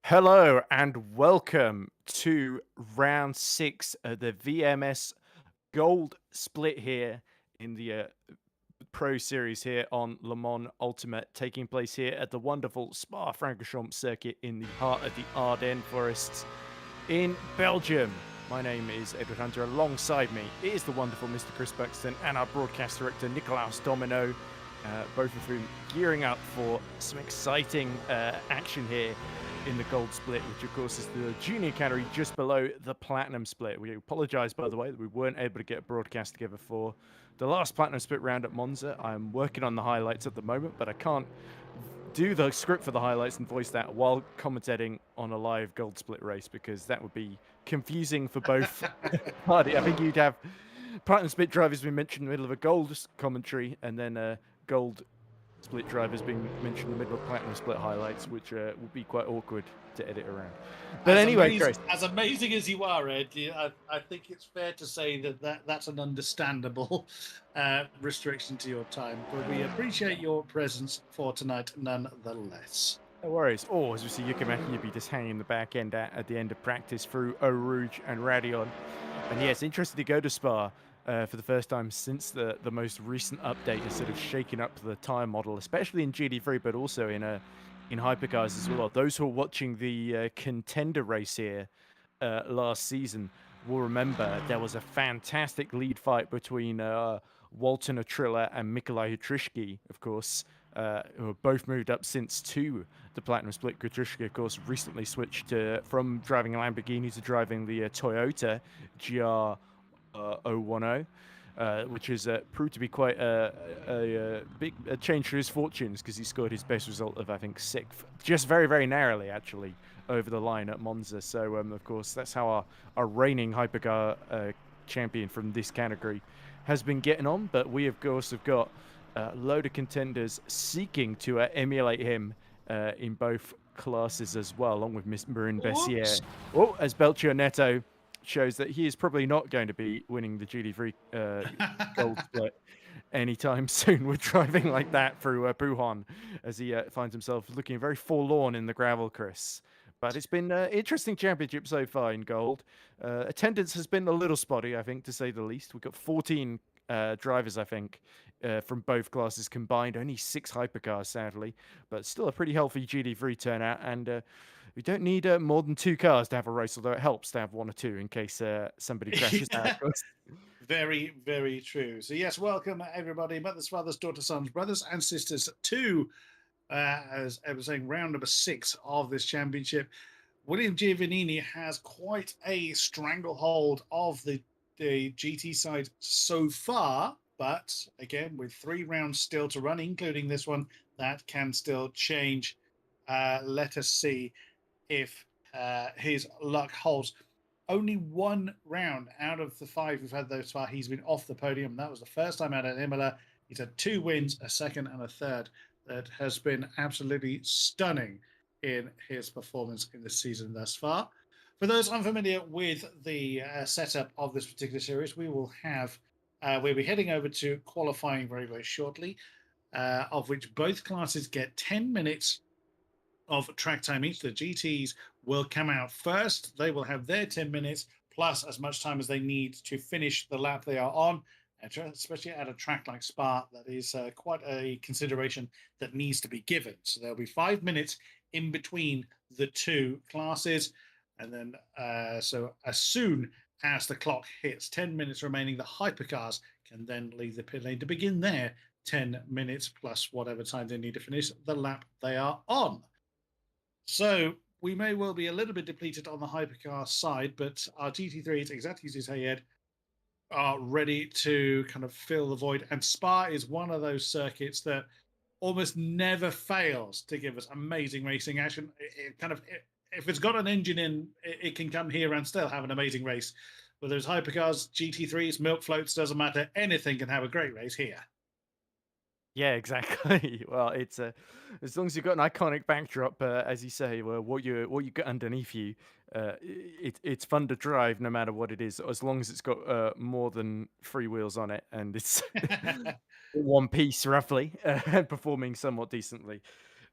Hello and welcome to round six of the VMS Gold Split here in the Pro Series here on Le Mans Ultimate, taking place here at the wonderful Spa-Francorchamps circuit in the heart of the Ardennes forests in Belgium. My name is Edward Hunter. Alongside me is the wonderful Mr. Chris Buxton and our broadcast director Nicolaus Domino, both of whom gearing up for some exciting action here in the gold split, which of course is the junior category just below the platinum split. We apologize, by the way, that we weren't able to get a broadcast together for the last platinum split round at Monza. I'm working on the highlights at the moment, but I can't do the script for the highlights and voice that while commentating on a live gold split race, because that would be confusing for both parties. I think you'd have platinum split drivers being mentioned in the middle of a gold commentary, and then gold split drivers being mentioned in the middle of platinum split highlights, which would be quite awkward to edit around. But anyway, Chris. As amazing as you are, Ed, I think it's fair to say that's an understandable restriction to your time. But we appreciate your presence for tonight nonetheless. No worries. Oh, as we see Yuki Yubi just hanging the back end at the end of practice through Eau Rouge and Radion. And yeah, it's interesting to go to Spa for the first time since the most recent update is sort of shaking up the tyre model, especially in GT3, but also in hypercars as well. Those who are watching the contender race here last season will remember there was a fantastic lead fight between Walton Atrilla and Mikolaj Hutrishki, of course, who have both moved up since to the Platinum Split. Hutrishki, of course, recently switched from driving a Lamborghini to driving the Toyota GR 010. Which has proved to be quite a big change for his fortunes, because he scored his best result of, I think, sixth, just very, very narrowly, actually, over the line at Monza. So, of course, that's how our reigning hypercar champion from this category has been getting on. But we, of course, have got a load of contenders seeking to emulate him in both classes as well, along with Miss Marin Bessier. Oh, as Belchio Neto shows that he is probably not going to be winning the GT3 gold split anytime soon with driving like that through Buhan, as he finds himself looking very forlorn in the gravel, Chris. But it's been an interesting championship so far in gold. Attendance has been a little spotty, I think, to say the least. We've got 14 drivers, I think, from both classes combined. Only 6 hypercars, sadly, but still a pretty healthy GT3 turnout. And we don't need more than 2 cars to have a race, although it helps to have 1 or 2 in case somebody crashes out. Of course. Very, very true. So yes, welcome everybody, mothers, fathers, daughters, sons, brothers, and sisters to, as I was saying, round number 6 of this championship. William Giovannini has quite a stranglehold of the GT side so far, but again, with 3 rounds still to run, including this one, that can still change. Let us see if his luck holds. Only 1 round out of the 5 we've had thus far, he's been off the podium. That was the first time out at Imola. He's had 2 wins, a second and a third. That has been absolutely stunning in his performance in the season thus far. For those unfamiliar with the setup of this particular series, we'll be heading over to qualifying very, very shortly, of which both classes get 10 minutes of track time each. The GTs will come out first. They will have their 10 minutes plus as much time as they need to finish the lap they are on, especially at a track like Spa. That is quite a consideration that needs to be given. So there'll be 5 minutes in between the 2 classes. And then, so as soon as the clock hits 10 minutes remaining, the hypercars can then leave the pit lane to begin their 10 minutes plus whatever time they need to finish the lap they are on. So we may well be a little bit depleted on the hypercar side, but our GT3s, exactly as you say, Ed, are ready to kind of fill the void. And Spa is one of those circuits that almost never fails to give us amazing racing action. If it's got an engine in, it can come here and still have an amazing race. Whether it's hypercars, GT3s, milk floats, doesn't matter. Anything can have a great race here. Yeah, exactly. Well, it's as long as you've got an iconic backdrop, as you say, well, what you got underneath you, it's fun to drive no matter what it is, as long as it's got more than 3 wheels on it and it's one piece roughly, and performing somewhat decently.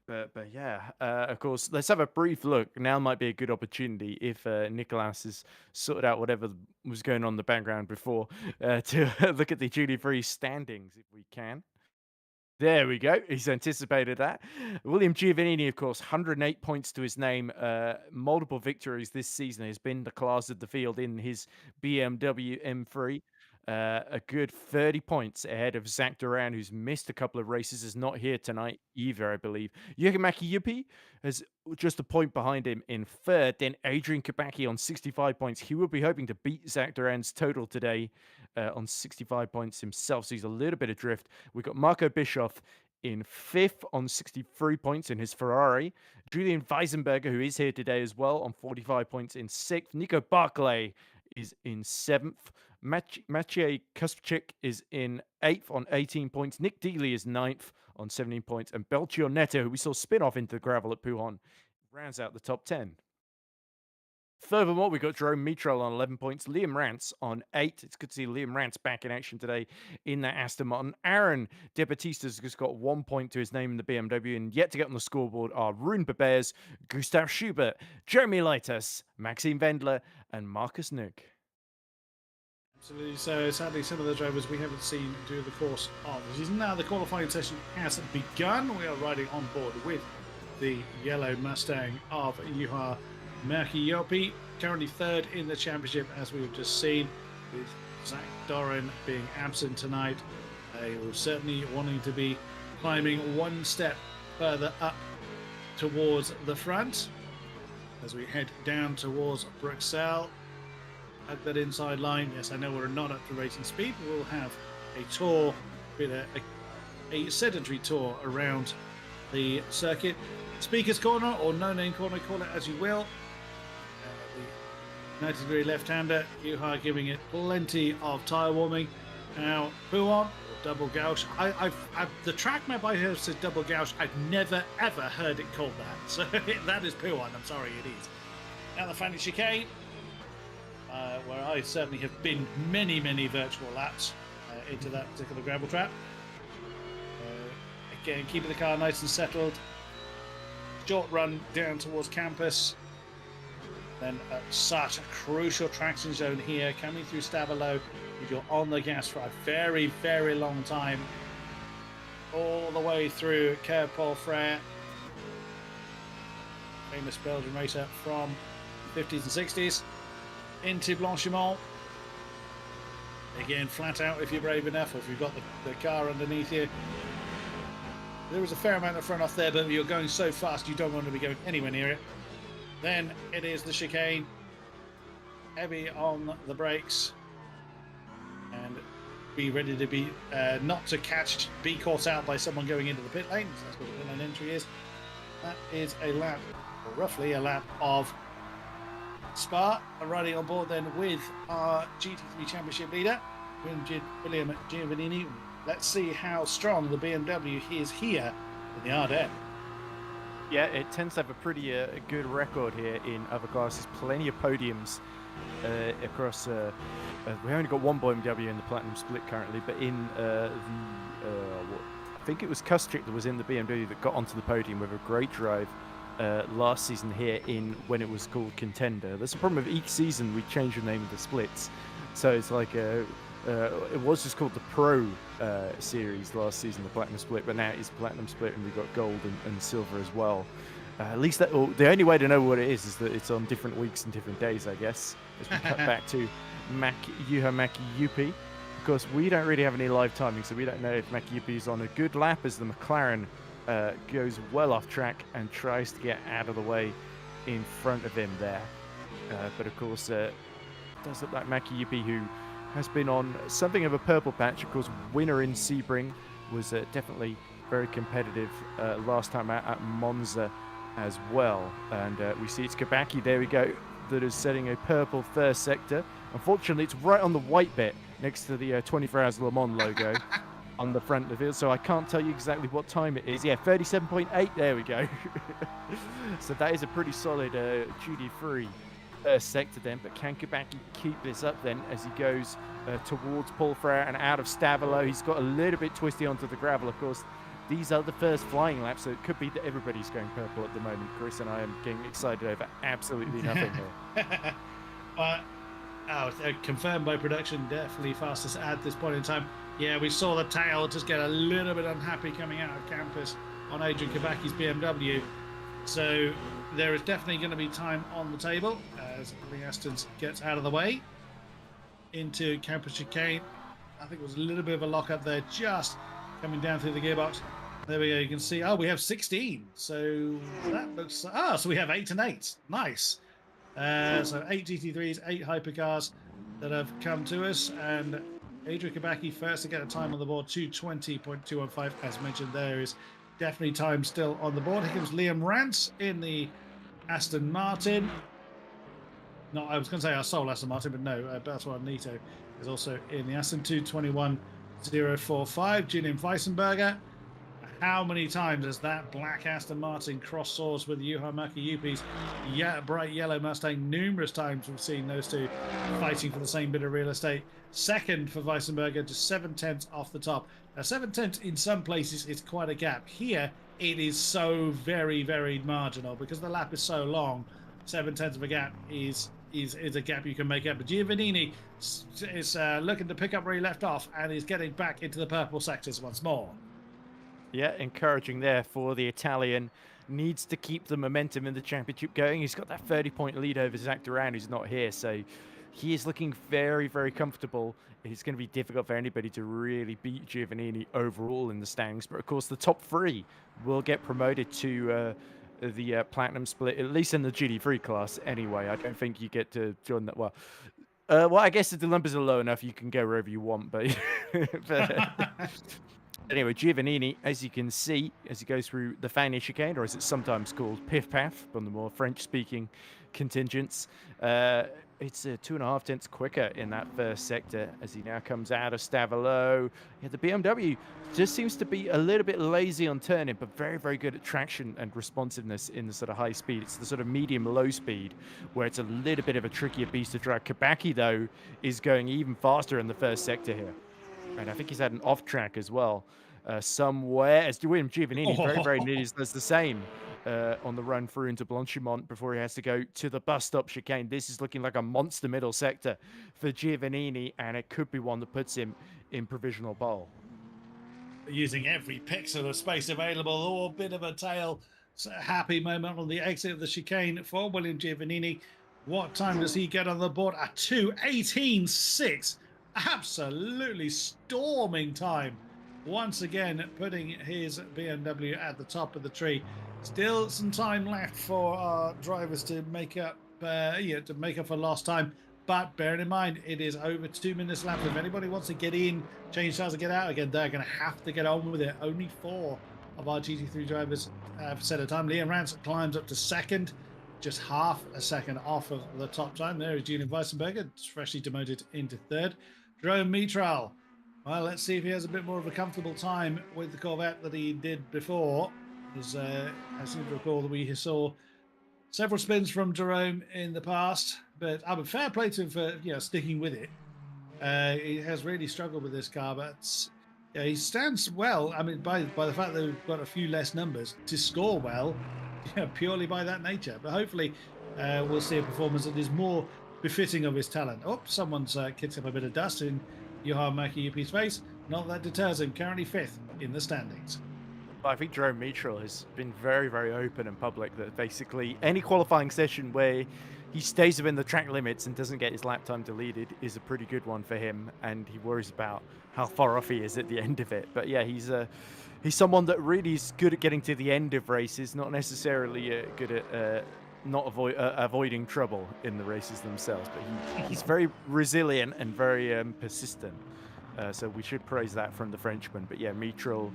But yeah, of course, let's have a brief look. Now might be a good opportunity if Nicolas has sorted out whatever was going on in the background before to look at the duty free standings if we can. There we go. He's anticipated that. William Giovannini, of course, 108 points to his name. Multiple victories this season. Has been the class of the field in his BMW M3. A good 30 points ahead of Zach Duran, who's missed a couple of races, is not here tonight either, I believe. Yuki Yuppie has just a point behind him in third. Then Adrian Kabaki on 65 points. He will be hoping to beat Zach Duran's total today on 65 points himself. So he's a little bit adrift. We've got Marco Bischoff in fifth on 63 points in his Ferrari. Julian Weisenberger, who is here today as well, on 45 points in sixth. Nico Barclay is in seventh. Maciej Kuspczyk is in eighth on 18 points. Nick Dealey is ninth on 17 points. And Belchio Neto, who we saw spin off into the gravel at Pujon, rounds out the top 10. Furthermore, we've got Jerome Mitrel on 11 points, Liam Rance on 8. It's good to see Liam Rance back in action today in that Aston Martin. Aaron De Batista's just got 1 point to his name in the BMW, and yet to get on the scoreboard are Rune Bebears, Gustav Schubert, Jeremy Leitas, Maxime Wendler, and Marcus Nook. Absolutely. So sadly, some of the drivers we haven't seen do the course of the season. Now the qualifying session has begun. We are riding on board with the yellow Mustang of Juha Mäki-Jopi, currently third in the championship, as we've just seen, with Zach Doran being absent tonight. They were certainly wanting to be climbing one step further up towards the front as we head down towards Bruxelles. At that inside line, yes, I know we're not up to racing speed, but we'll have a tour, a sedentary tour around the circuit. Speaker's corner, or no name corner, call it as you will. The 90-degree left-hander, Juha giving it plenty of tyre warming. Now, Pujon, double gouge. The track map I have said double gouge. I've never ever heard it called that. So that is Pujon. I'm sorry, it is. Now the Fanny chicane, where I certainly have been many virtual laps into that particular gravel trap. Again, keeping the car nice and settled. Short run down towards campus. Then such a crucial traction zone here, coming through Stavelot. If you're on the gas for a very long time, all the way through Kerr Paul Frere, famous Belgian racer from the 50s and 60s, into Blanchimont. Again, flat out if you're brave enough, or if you've got the car underneath you. There was a fair amount of front off there, but you're going so fast you don't want to be going anywhere near it. Then it is the chicane, heavy on the brakes, and be ready to be not to be caught out by someone going into the pit lane. So that's what the pit lane entry is. That is a lap, or roughly a lap of Spa. Riding on board then with our GT3 Championship leader, William Giovannini. Let's see how strong the BMW is here in the Ardennes. Yeah, it tends to have a pretty good record here in other classes. Plenty of podiums across. We only got one BMW in the Platinum Split currently, but in I think it was Kustrick that was in the BMW that got onto the podium with a great drive last season here in when it was called Contender. That's the problem with each season we change the name of the splits, so it's like it was just called the Pro Series last season, the Platinum Split, but now it's Platinum Split and we've got Gold and Silver as well. At least the only way to know what it is that it's on different weeks and different days, I guess, as we cut back to Juha Mäki-Jopi. Of course, we don't really have any live timing, so we don't know if Mäki-Jopi is on a good lap as the McLaren goes well off track and tries to get out of the way in front of him there. But of course, it does look like Mäki-Jopi, who has been on something of a purple patch. Of course, winner in Sebring, was definitely very competitive last time out at Monza as well. And we see it's Kabaki, there we go, that is setting a purple first sector. Unfortunately, it's right on the white bit next to the 24 Hours Le Mans logo on the front of the field, so I can't tell you exactly what time it is. Yeah, 37.8, there we go. So that is a pretty solid duty-free sector then, but can Kabaki keep this up then as he goes towards Paul Frere and out of Stavelot? He's got a little bit twisty onto the gravel, of course. these are the first flying laps, so it could be that everybody's going purple at the moment. Chris and I am getting excited over absolutely nothing here. Confirmed by production, definitely fastest at this point in time. Yeah, we saw the tail just get a little bit unhappy coming out of campus on Adrian Kabaki's BMW. So there is definitely going to be time on the table as Lee Aston gets out of the way into campus chicane. I think it was a little bit of a lock up there, just coming down through the gearbox. There we go. You can see, oh, we have 16. So that looks, so we have 8 and 8. Nice. So 8 GT3s, 8 hypercars that have come to us. And Adrian Kabaki first to get a time on the board, 2:20.215. As mentioned, there is definitely time still on the board. Here comes Liam Rance in the Aston Martin. No, I was going to say our sole Aston Martin, but no, Bertrand Nito is also in the Aston 2:21.045. Julian Weissenberger. How many times has that black Aston Martin cross swords with Juha Mäki-Upi's bright yellow Mustang? Numerous times we've seen those two fighting for the same bit of real estate. Second for Weissenberger, just 7/10 off the top. Now, 7/10 in some places is quite a gap. Here, it is so very, very marginal because the lap is so long. 7/10 of a gap is a gap you can make up. But Giovannini is looking to pick up where he left off and is getting back into the purple sectors once more. Yeah, encouraging there for the Italian. Needs to keep the momentum in the championship going. He's got that 30-point lead over Zach Duran, who's not here. So he is looking very, very comfortable. It's going to be difficult for anybody to really beat Giovannini overall in the standings. But, of course, the top 3 will get promoted to the Platinum split, at least in the GT3 class anyway. I don't think you get to join that. Well, I guess if the numbers are low enough, you can go wherever you want. But anyway, Giovannini, as you can see, as he goes through the Fanny chicane, or as it's sometimes called Piff Paff from the more French-speaking contingents, it's 2.5 tenths quicker in that first sector as he now comes out of Stavelot. Yeah, the BMW just seems to be a little bit lazy on turning, but very, very good at traction and responsiveness in the sort of high speed. It's the sort of medium-low speed where it's a little bit of a trickier beast to drive. Kabaki, though, is going even faster in the first sector here. And I think he's had an off track as well somewhere. As William Giovannini very, very nearly does the same on the run through into Blanchimont before he has to go to the bus stop chicane. This is looking like a monster middle sector for Giovannini, and it could be one that puts him in provisional pole. Using every pixel of space available, or a bit of a tail happy moment on the exit of the chicane for William Giovannini. What time does he get on the board? A 2:18.6. Absolutely storming time. Once again, putting his BMW at the top of the tree. Still some time left for our drivers to make up, for lost time. But bearing in mind, it is over 2 minutes left. If anybody wants to get in, change cars and get out again, they're going to have to get on with it. Only 4 of our GT3 drivers have set a time. Liam Rance climbs up to second, just half a second off of the top time. There is Julian Weissenberger, freshly demoted into third. Jerome Mitral. Well, let's see if he has a bit more of a comfortable time with the Corvette that he did before. As I seem to recall that we saw several spins from Jerome in the past, but fair play to him for sticking with it. He has really struggled with this car, but he stands well. I mean, by the fact that we've got a few less numbers to score well, purely by that nature. But hopefully, we'll see a performance that is more befitting of his talent. Oh, someone's kicked up a bit of dust in Juha Mäki-Upi's face. Not that deters him. Currently 5th in the standings. I think Jerome Mitral has been very, very open and public that basically any qualifying session where he stays within the track limits and doesn't get his lap time deleted is a pretty good one for him, and he worries about how far off he is at the end of it. But yeah, he's someone that really is good at getting to the end of races, not necessarily good at avoiding trouble in the races themselves, but he's very resilient and very persistent. So we should praise that from the Frenchman. But yeah, Mitral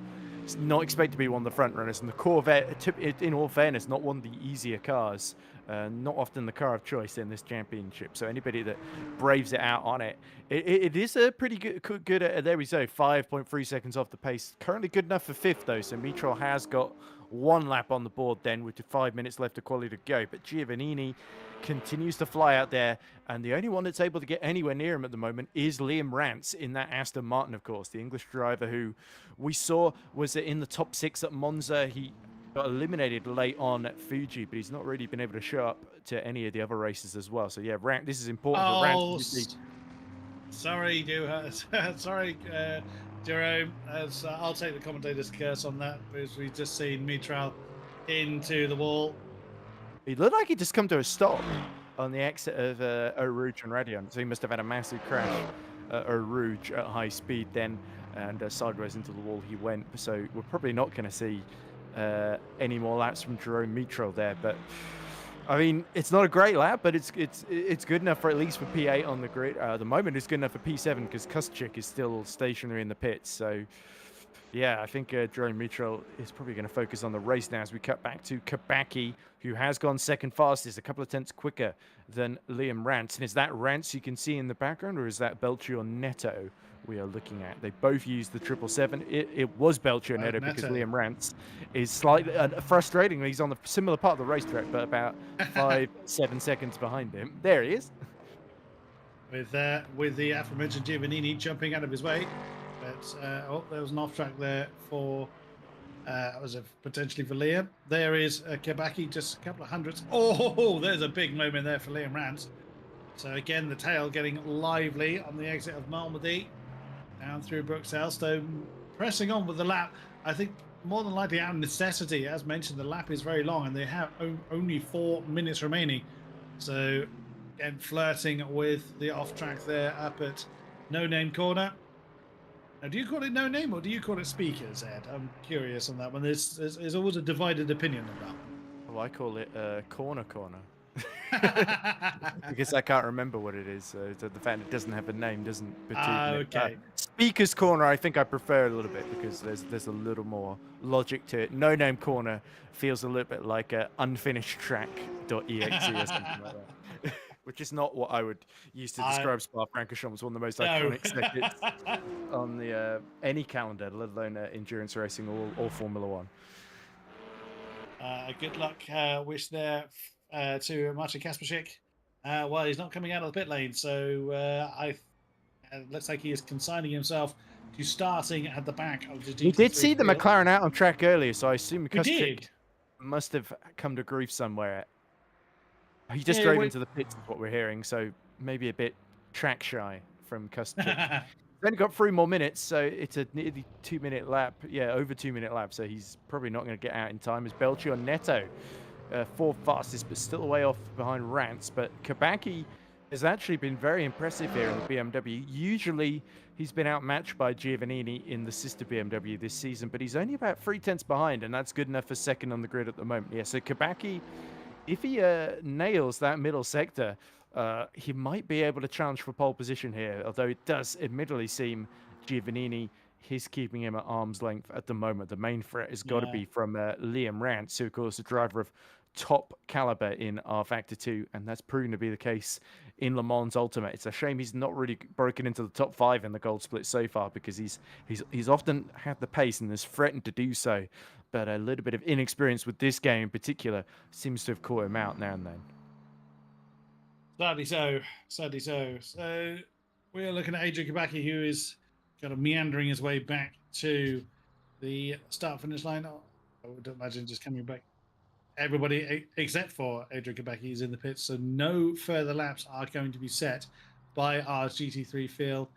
is not expected to be one of the front runners, and the Corvette, in all fairness, not one of the easier cars. Not often the car of choice in this championship. So anybody that braves it out on it, it is a pretty good. There we go, 5.3 seconds off the pace. Currently good enough for 5th though. So Mitral has got 1 lap on the board then, with 5 minutes left of quality to go. But Giovannini continues to fly out there, and the only one that's able to get anywhere near him at the moment is Liam Rance in that Aston Martin, of course, the English driver who we saw was in the top 6 at Monza. He got eliminated late on at Fuji, but he's not really been able to show up to any of the other races as well. So yeah, this is important for Rant. Oh, sorry, sorry, Jerome. As I'll take the commentator's curse on that, because we've just seen Mitral into the wall. He looked like he just come to a stop on the exit of Eau Rouge and Radion, so he must have had a massive crash at Eau Rouge at high speed then, and sideways into the wall he went. So we're probably not going to see any more laps from Jerome Mitral there, but I mean, it's not a great lap, but it's good enough for at least for P8 on the grid. At the moment, it's good enough for P7 because Kuschik is still stationary in the pits. So, yeah, I think Jerome Mitral is probably going to focus on the race now as we cut back to Kabaki, who has gone second fastest, a couple of tenths quicker than Liam Rance. And is that Rance you can see in the background, or is that Belchio Neto we are looking at? They both used the 777. It was Belchio Neto because Liam Rance is slightly frustratingly, he's on the similar part of the racetrack, but about 5-7 seconds behind him. There he is. With the aforementioned Giovannini jumping out of his way. But oh, there was an off track there for was it potentially for Liam? There is Kabaki, just a couple of hundredths. Oh, there's a big moment there for Liam Rance. So again, the tail getting lively on the exit of Malmedy down through Brookselstone, pressing on with the lap. I think more than likely out of necessity, as mentioned, the lap is very long and they have only 4 minutes remaining. So again, flirting with the off track there up at No Name Corner. Now, do you call it No Name or do you call it Speakers, Ed? I'm curious on that one. There's always a divided opinion on that. Oh, I call it Corner. Because I can't remember what it is. So the fact it doesn't have a name doesn't okay. Speaker's Corner, I think I prefer a little bit because there's a little more logic to it. No Name Corner feels a little bit like a unfinished track.exe or something like that. Which is not what I would use to describe Spa-Francorchamps, one of the most iconic circuits on the any calendar, let alone endurance racing or Formula One. Good luck wish there to Martin Kasperczyk. Well, he's not coming out of the pit lane, so looks like he is consigning himself to starting at the back of the GT3 We did see the field. McLaren out on track earlier, so I assume Kasperczyk must have come to grief somewhere. He just drove into the pits, is what we're hearing, so maybe a bit track shy from Kasperczyk. He's only got 3 more minutes, so it's a nearly 2-minute lap. Yeah, over 2-minute lap, so he's probably not going to get out in time. As Belchio Neto, 4th fastest, but still a way off behind Rance. But Kabaki has actually been very impressive here in the BMW. Usually, he's been outmatched by Giovannini in the sister BMW this season, but he's only about 3 tenths behind, and that's good enough for second on the grid at the moment. Yeah, so Kabaki, if he nails that middle sector, he might be able to challenge for pole position here, although it does admittedly seem Giovannini is keeping him at arm's length at the moment. The main threat has got to be from Liam Rance, who, of course, is a driver of top caliber in R-Factor 2, and that's proven to be the case in Le Mans Ultimate. It's a shame he's not really broken into the top 5 in the gold split so far, because he's often had the pace and has threatened to do so, but a little bit of inexperience with this game in particular seems to have caught him out now and then. Sadly so. So we're looking at Adrian Kabaki, who is kind of meandering his way back to the start-finish line. I would imagine just coming back. Everybody except for Adrian Kabaki is in the pits, so no further laps are going to be set by our GT3 field.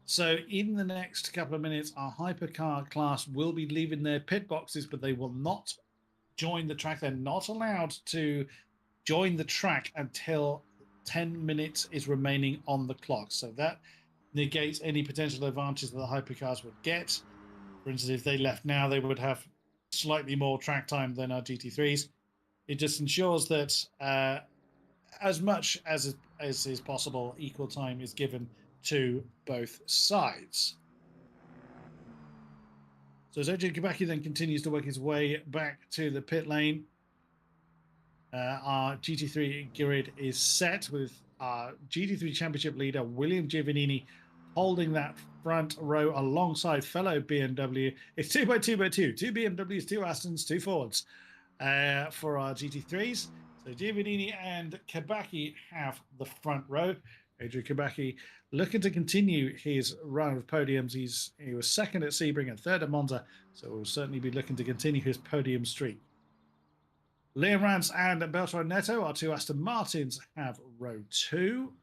So in the next couple of minutes, our hypercar class will be leaving their pit boxes, but they will not join the track. They're not allowed to join the track until 10 minutes is remaining on the clock. So that negates any potential advantage that the hypercars would get. For instance, if they left now, they would have slightly more track time than our GT3s. It just ensures that as much as is possible, equal time is given to both sides. So as Adrian Kabaki then continues to work his way back to the pit lane, our GT3 grid is set with our GT3 Championship leader, William Giovannini, holding that front row alongside fellow BMW. It's 2x2x2, 2 BMWs, 2 Astons, 2 Fords for our GT3s. So Giovannini and Kabaki have the front row. Adrian Kabaki looking to continue his run of podiums. He was second at Sebring and third at Monza, so we'll certainly be looking to continue his podium streak. Liam Rance and Bertrand Neto, our two Aston Martins, have row 2.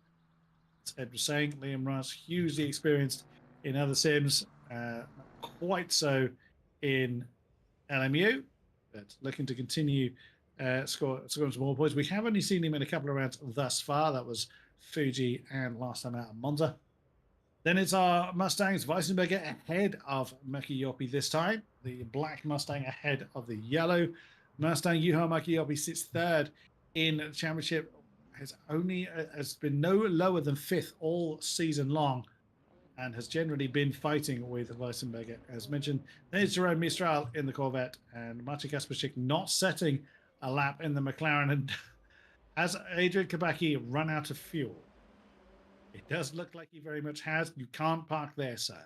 As Ed was saying, Liam Rance hugely experienced in other sims, not quite so in LMU, but looking to continue scoring some more points. We have only seen him in a couple of rounds thus far. That was Fuji and last time out of Monza. Then it's our Mustangs, Weissenberger ahead of Makiyopi this time. The black Mustang ahead of the yellow Mustang. Yuha Makiyopi sits third in the championship. Has been no lower than 5th all season long, and has generally been fighting with Weissenberger. As mentioned, there's Jerome Mistral in the Corvette, and Martin Kasperczyk not setting a lap in the McLaren. And has Adrian Kabaki run out of fuel? It does look like he very much has. You can't park there, sir.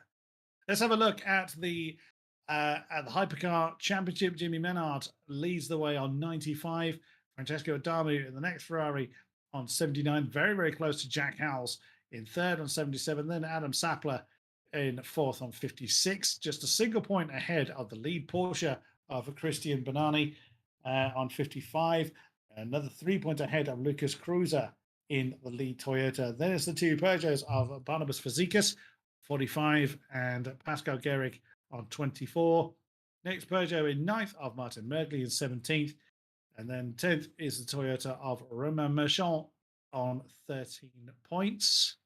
Let's have a look at the Hypercar Championship. Jimmy Menard leads the way on 95. Francesco Adamu in the next Ferrari on 79. Very, very close to Jack Howells in third on 77. Then Adam Sapler in fourth on 56. Just a single point ahead of the lead Porsche of Christian Bonani on 55. Another 3 points ahead of Lucas Cruiser in the lead Toyota. Then it's the two Peugeots of Barnabas Fazekas, 45, and Pascal Gerrig on 24. Next Peugeot in 9th of Martin Mergley in 17th. And then 10th is the Toyota of Romain Merchant on 13 points.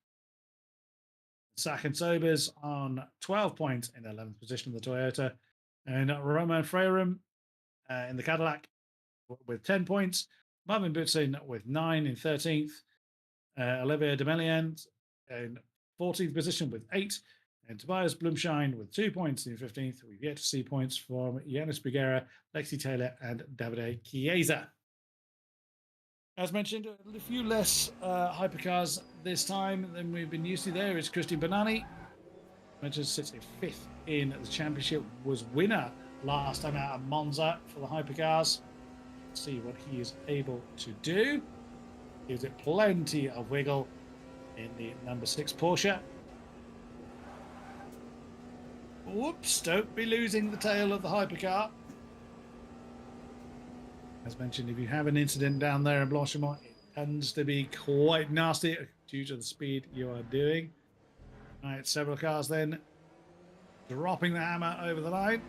Sachen Sobers on 12 points in 11th position of the Toyota. And Romain Freyrum in the Cadillac with 10 points. Marvin Butzin with 9 in 13th. Olivier Demelian in 14th position with 8. And Tobias Blumschein with 2 points in 15th. We've yet to see points from Yanis Briguera, Lexi Taylor, and Davide Chiesa. As mentioned, a few less hypercars this time than we've been used to. There is Christian Bonani. Mentioned sits in 5th in the championship. Was winner last time out of Monza for the hypercars. Let's see what he is able to do. Gives it plenty of wiggle in the number 6 Porsche. Whoops, don't be losing the tail of the hypercar. As mentioned, if you have an incident down there in Blanchimont, it tends to be quite nasty due to the speed you are doing. All right, several cars then dropping the hammer over the line.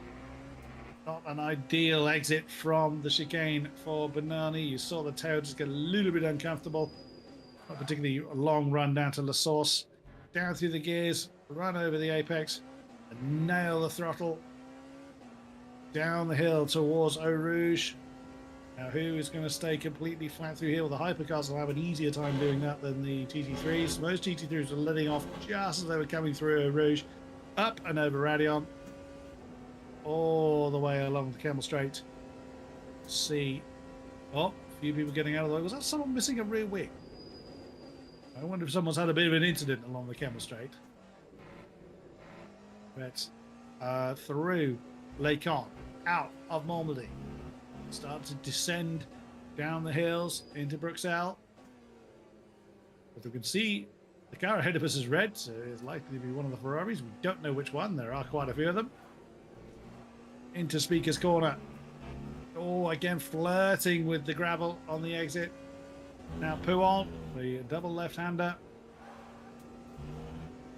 Not an ideal exit from the chicane for Bonani. You saw the tail just get a little bit uncomfortable. Not particularly a long run down to La Source. Down through the gears, run over the apex, and nail the throttle. Down the hill towards Eau Rouge. Now, who is going to stay completely flat through here? Well, the hypercars will have an easier time doing that than the GT3s. Most GT3s were letting off just as they were coming through Eau Rouge. Up and over Radion. All the way along the Camel Straight. See. Oh, a few people getting out of the way. Was that someone missing a rear wing? I wonder if someone's had a bit of an incident along the Camel Straight. But through Lécon, out of Normandy. Start to descend down the hills into Bruxelles. But we can see the car ahead of us is red, so it's likely to be one of the Ferraris. We don't know which one. There are quite a few of them. Into Speaker's Corner. Oh, again, flirting with the gravel on the exit. Now Pouon, the double left-hander.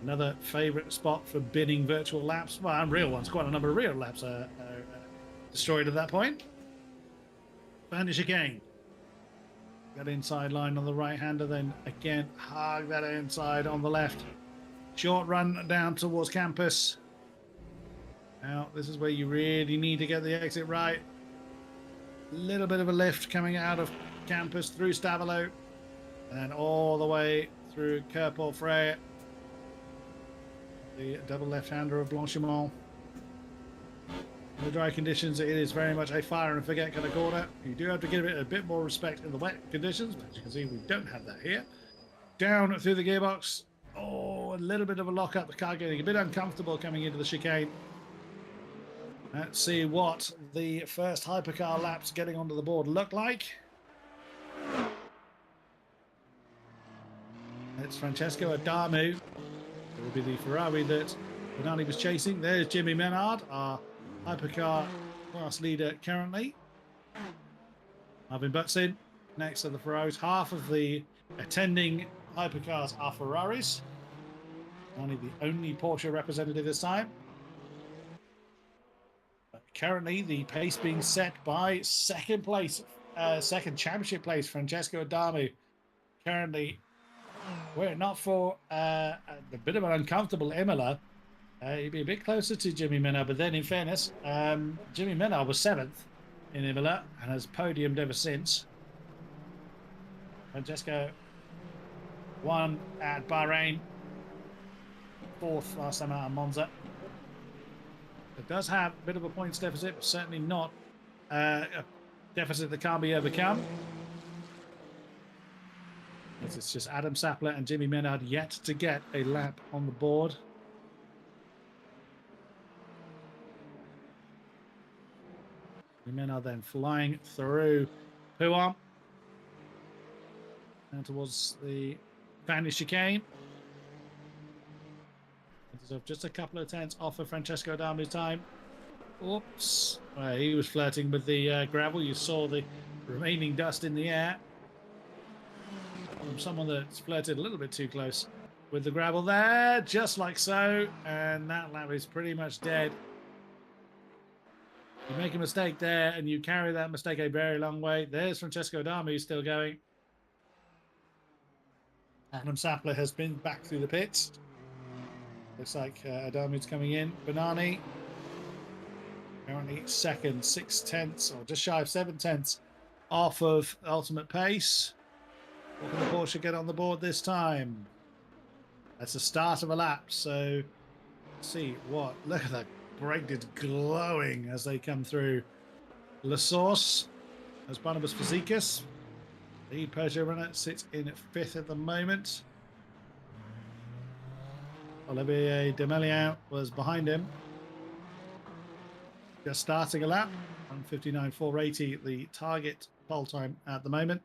Another favourite spot for bidding virtual laps. Well, and real ones. Quite a number of real laps are destroyed at that point. Vanish again. That inside line on the right-hander, then again, hug that inside on the left. Short run down towards campus. Now, this is where you really need to get the exit right. A little bit of a lift coming out of campus through Stavelot. And then all the way through Kerpol Frey. The double left-hander of Blanchimont. In the dry conditions, it is very much a fire and forget kind of corner. You do have to give it a bit more respect in the wet conditions, but as you can see, we don't have that here. Down through the gearbox. Oh, a little bit of a lock-up. The car getting a bit uncomfortable coming into the chicane. Let's see what the first hypercar laps getting onto the board look like. It's Francesco Adamu. It will be the Ferrari that Bernardi was chasing. There's Jimmy Menard, our hypercar class leader currently. Marvin butts in next to the Ferraris. Half of the attending hypercars are Ferraris. Only the only Porsche representative this time. But currently, the pace being set by second championship place, Francesco Adamu. Currently, were it not for a bit of an uncomfortable Imola, he'd be a bit closer to Jimmy Menard. But then, in fairness, Jimmy Menard was 7th in Imola and has podiumed ever since. Francesco won at Bahrain, 4th last time out of Monza. It does have a bit of a points deficit, but certainly not a deficit that can't be overcome. It's just Adam Sapler and Jimmy Menard yet to get a lap on the board. Jimmy Menard then flying through Puan down towards the Spanish chicane. Just a couple of tenths off of Francesco Adamu's time. Oops. He was flirting with the gravel. You saw the remaining dust in the air from someone that's flirted a little bit too close with the gravel there, just like so. And that lap is pretty much dead. You make a mistake there and you carry that mistake a very long way. There's Francesco Adamu still going. Adam Sapler has been back through the pits. Looks like Adamu's coming in. Banani currently second, 6 tenths, or just shy of 7 tenths off of ultimate pace. What can the Porsche get on the board this time? That's the start of a lap, so let's see what. Look at that brake is glowing as they come through. La Source as Barnabas Fazekas. The Peugeot runner sits in 5th at the moment. Olivier Demelian was behind him. Just starting a lap. 1:59.480, the target pole time at the moment.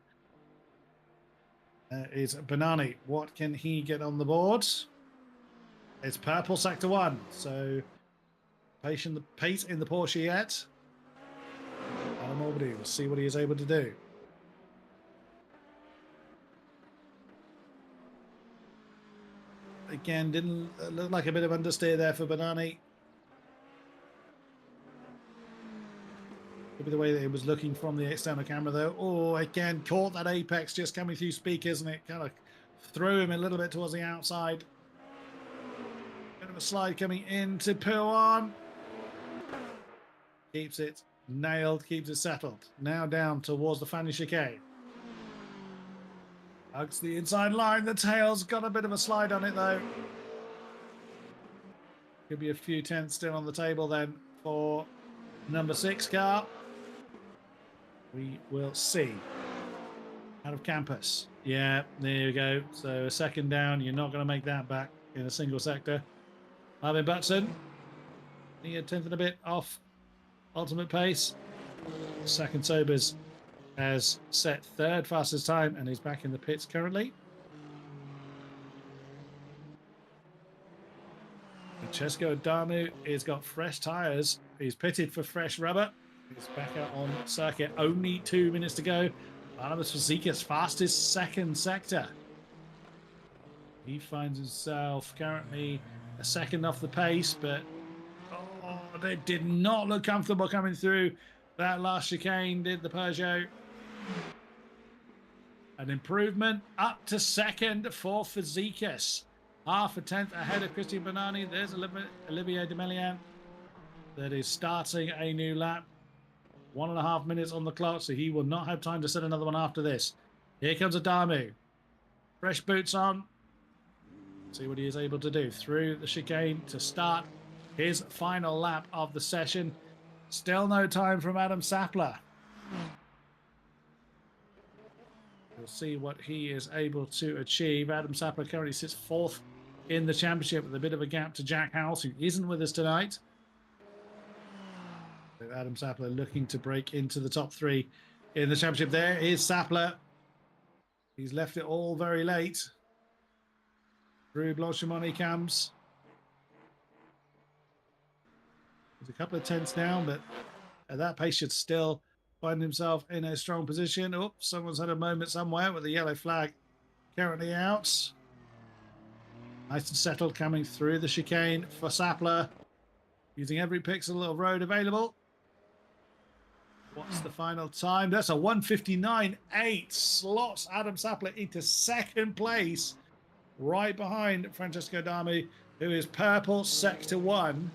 Is Banani. What can he get on the board? It's purple sector 1. So patient the pace in the Porsche yet. Adam Albany, we'll see what he is able to do. Again, didn't look like a bit of understeer there for Banani. Could be the way that it was looking from the external camera, though. Oh, again, caught that apex just coming through speakers, and it kind of threw him a little bit towards the outside. Bit of a slide coming into Puan. Keeps it nailed, keeps it settled. Now down towards the Fanny chicane. Hugs the inside line. The tail's got a bit of a slide on it, though. Could be a few tenths still on the table then for number 6 car. We will see. Out of campus. Yeah, there you go. So a second down. You're not going to make that back in a single sector. Marvin Butson. He had 10th and a bit off ultimate pace. Second Sobers has set 3rd fastest time and is back in the pits currently. Francesco Adamu has got fresh tyres. He's pitted for fresh rubber. He's back out on circuit. Only 2 minutes to go. Barnabas Fazekas, fastest 2nd sector. He finds himself currently a second off the pace, but they did not look comfortable coming through that last chicane, did the Peugeot. An improvement up to 2nd for Fazekas. Half a tenth ahead of Christian Banani. There's Olivier Demelian that is starting a new lap. 1.5 minutes on the clock, so he will not have time to set another one after this. Here comes Adamu. Fresh boots on. See what he is able to do through the chicane to start his final lap of the session. Still no time from Adam Sapler. We'll see what he is able to achieve. Adam Sapler currently sits 4th in the championship with a bit of a gap to Jack House, who isn't with us tonight. Adam Sapler looking to break into the top 3 in the championship. There is Sapler. He's left it all very late. Through Blanchimont he comes. There's a couple of tenths down, but at that pace should still find himself in a strong position. Oh, someone's had a moment somewhere with the yellow flag currently out. Nice and settled coming through the chicane for Sapler, using every pixel of road available. What's the final time? That's a 1:59.8. Slots Adam Sapler into second place, right behind Francesco Dami, who is purple sector 1.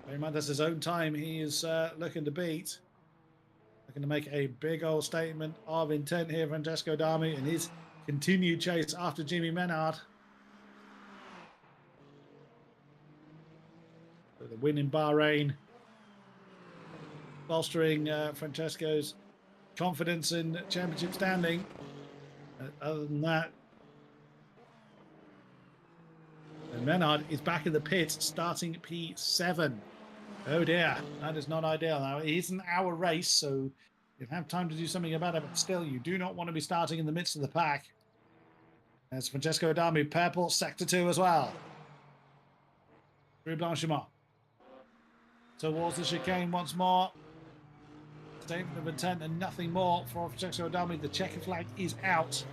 Bear in mind that's his own time he is looking to beat. Looking to make a big old statement of intent here, Francesco Dami, and his continued chase after Jimmy Menard. So the win in Bahrain, bolstering Francesco's confidence in championship standing. Other than that, and Menard is back in the pit, starting P7. Oh dear, that is not ideal. Now, it is an hour race, so you have time to do something about it, but still, you do not want to be starting in the midst of the pack. There's Francesco Dami, purple, sector 2 as well. Through Blanchimont. Towards the chicane once more. Statement of intent and nothing more for Francesco Dami. The checker flag is out.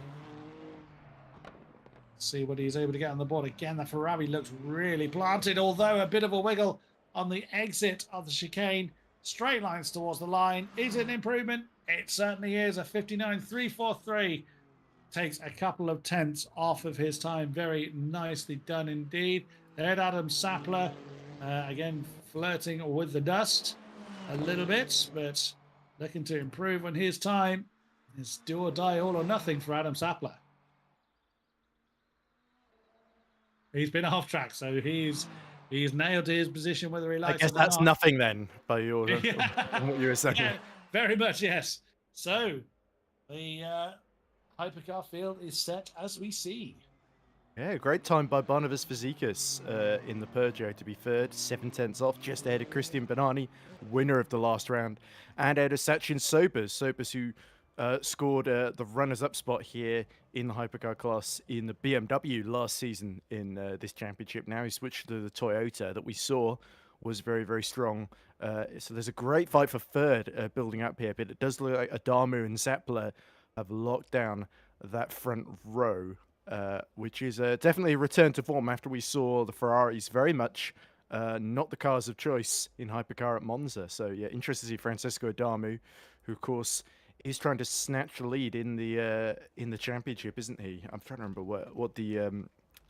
See what he's able to get on the board. Again, the Ferrari looks really planted, although a bit of a wiggle on the exit of the chicane. Straight lines towards the line. Is it an improvement? It certainly is. A 59.343 takes a couple of tenths off of his time. Very nicely done indeed. There's Adam Sapler, again, flirting with the dust a little bit, but looking to improve on his time. It's do or die, all or nothing for Adam Sapler. He's been off track, so he's nailed his position whether he likes I guess it or that's not. nothing then, by your Yeah. what you were saying. Yeah, very much, yes. So the hypercar field is set as we see. Yeah, great time by Barnabas Fazekas in the Peugeot to be third, 7 tenths off, just ahead of Christian Benani, winner of the last round, and ahead of Sachin Sobers who scored the runners-up spot here in the hypercar class in the BMW last season in this championship. Now he switched to the Toyota that we saw was very, very strong. So there's a great fight for third building up here, but it does look like Adamu and Zappler have locked down that front row. Which is definitely a return to form after we saw the Ferraris very much not the cars of choice in hypercar at Monza. So yeah, interested to see Francesco Adamu, who of course is trying to snatch the lead in the championship, isn't he? I'm trying to remember what the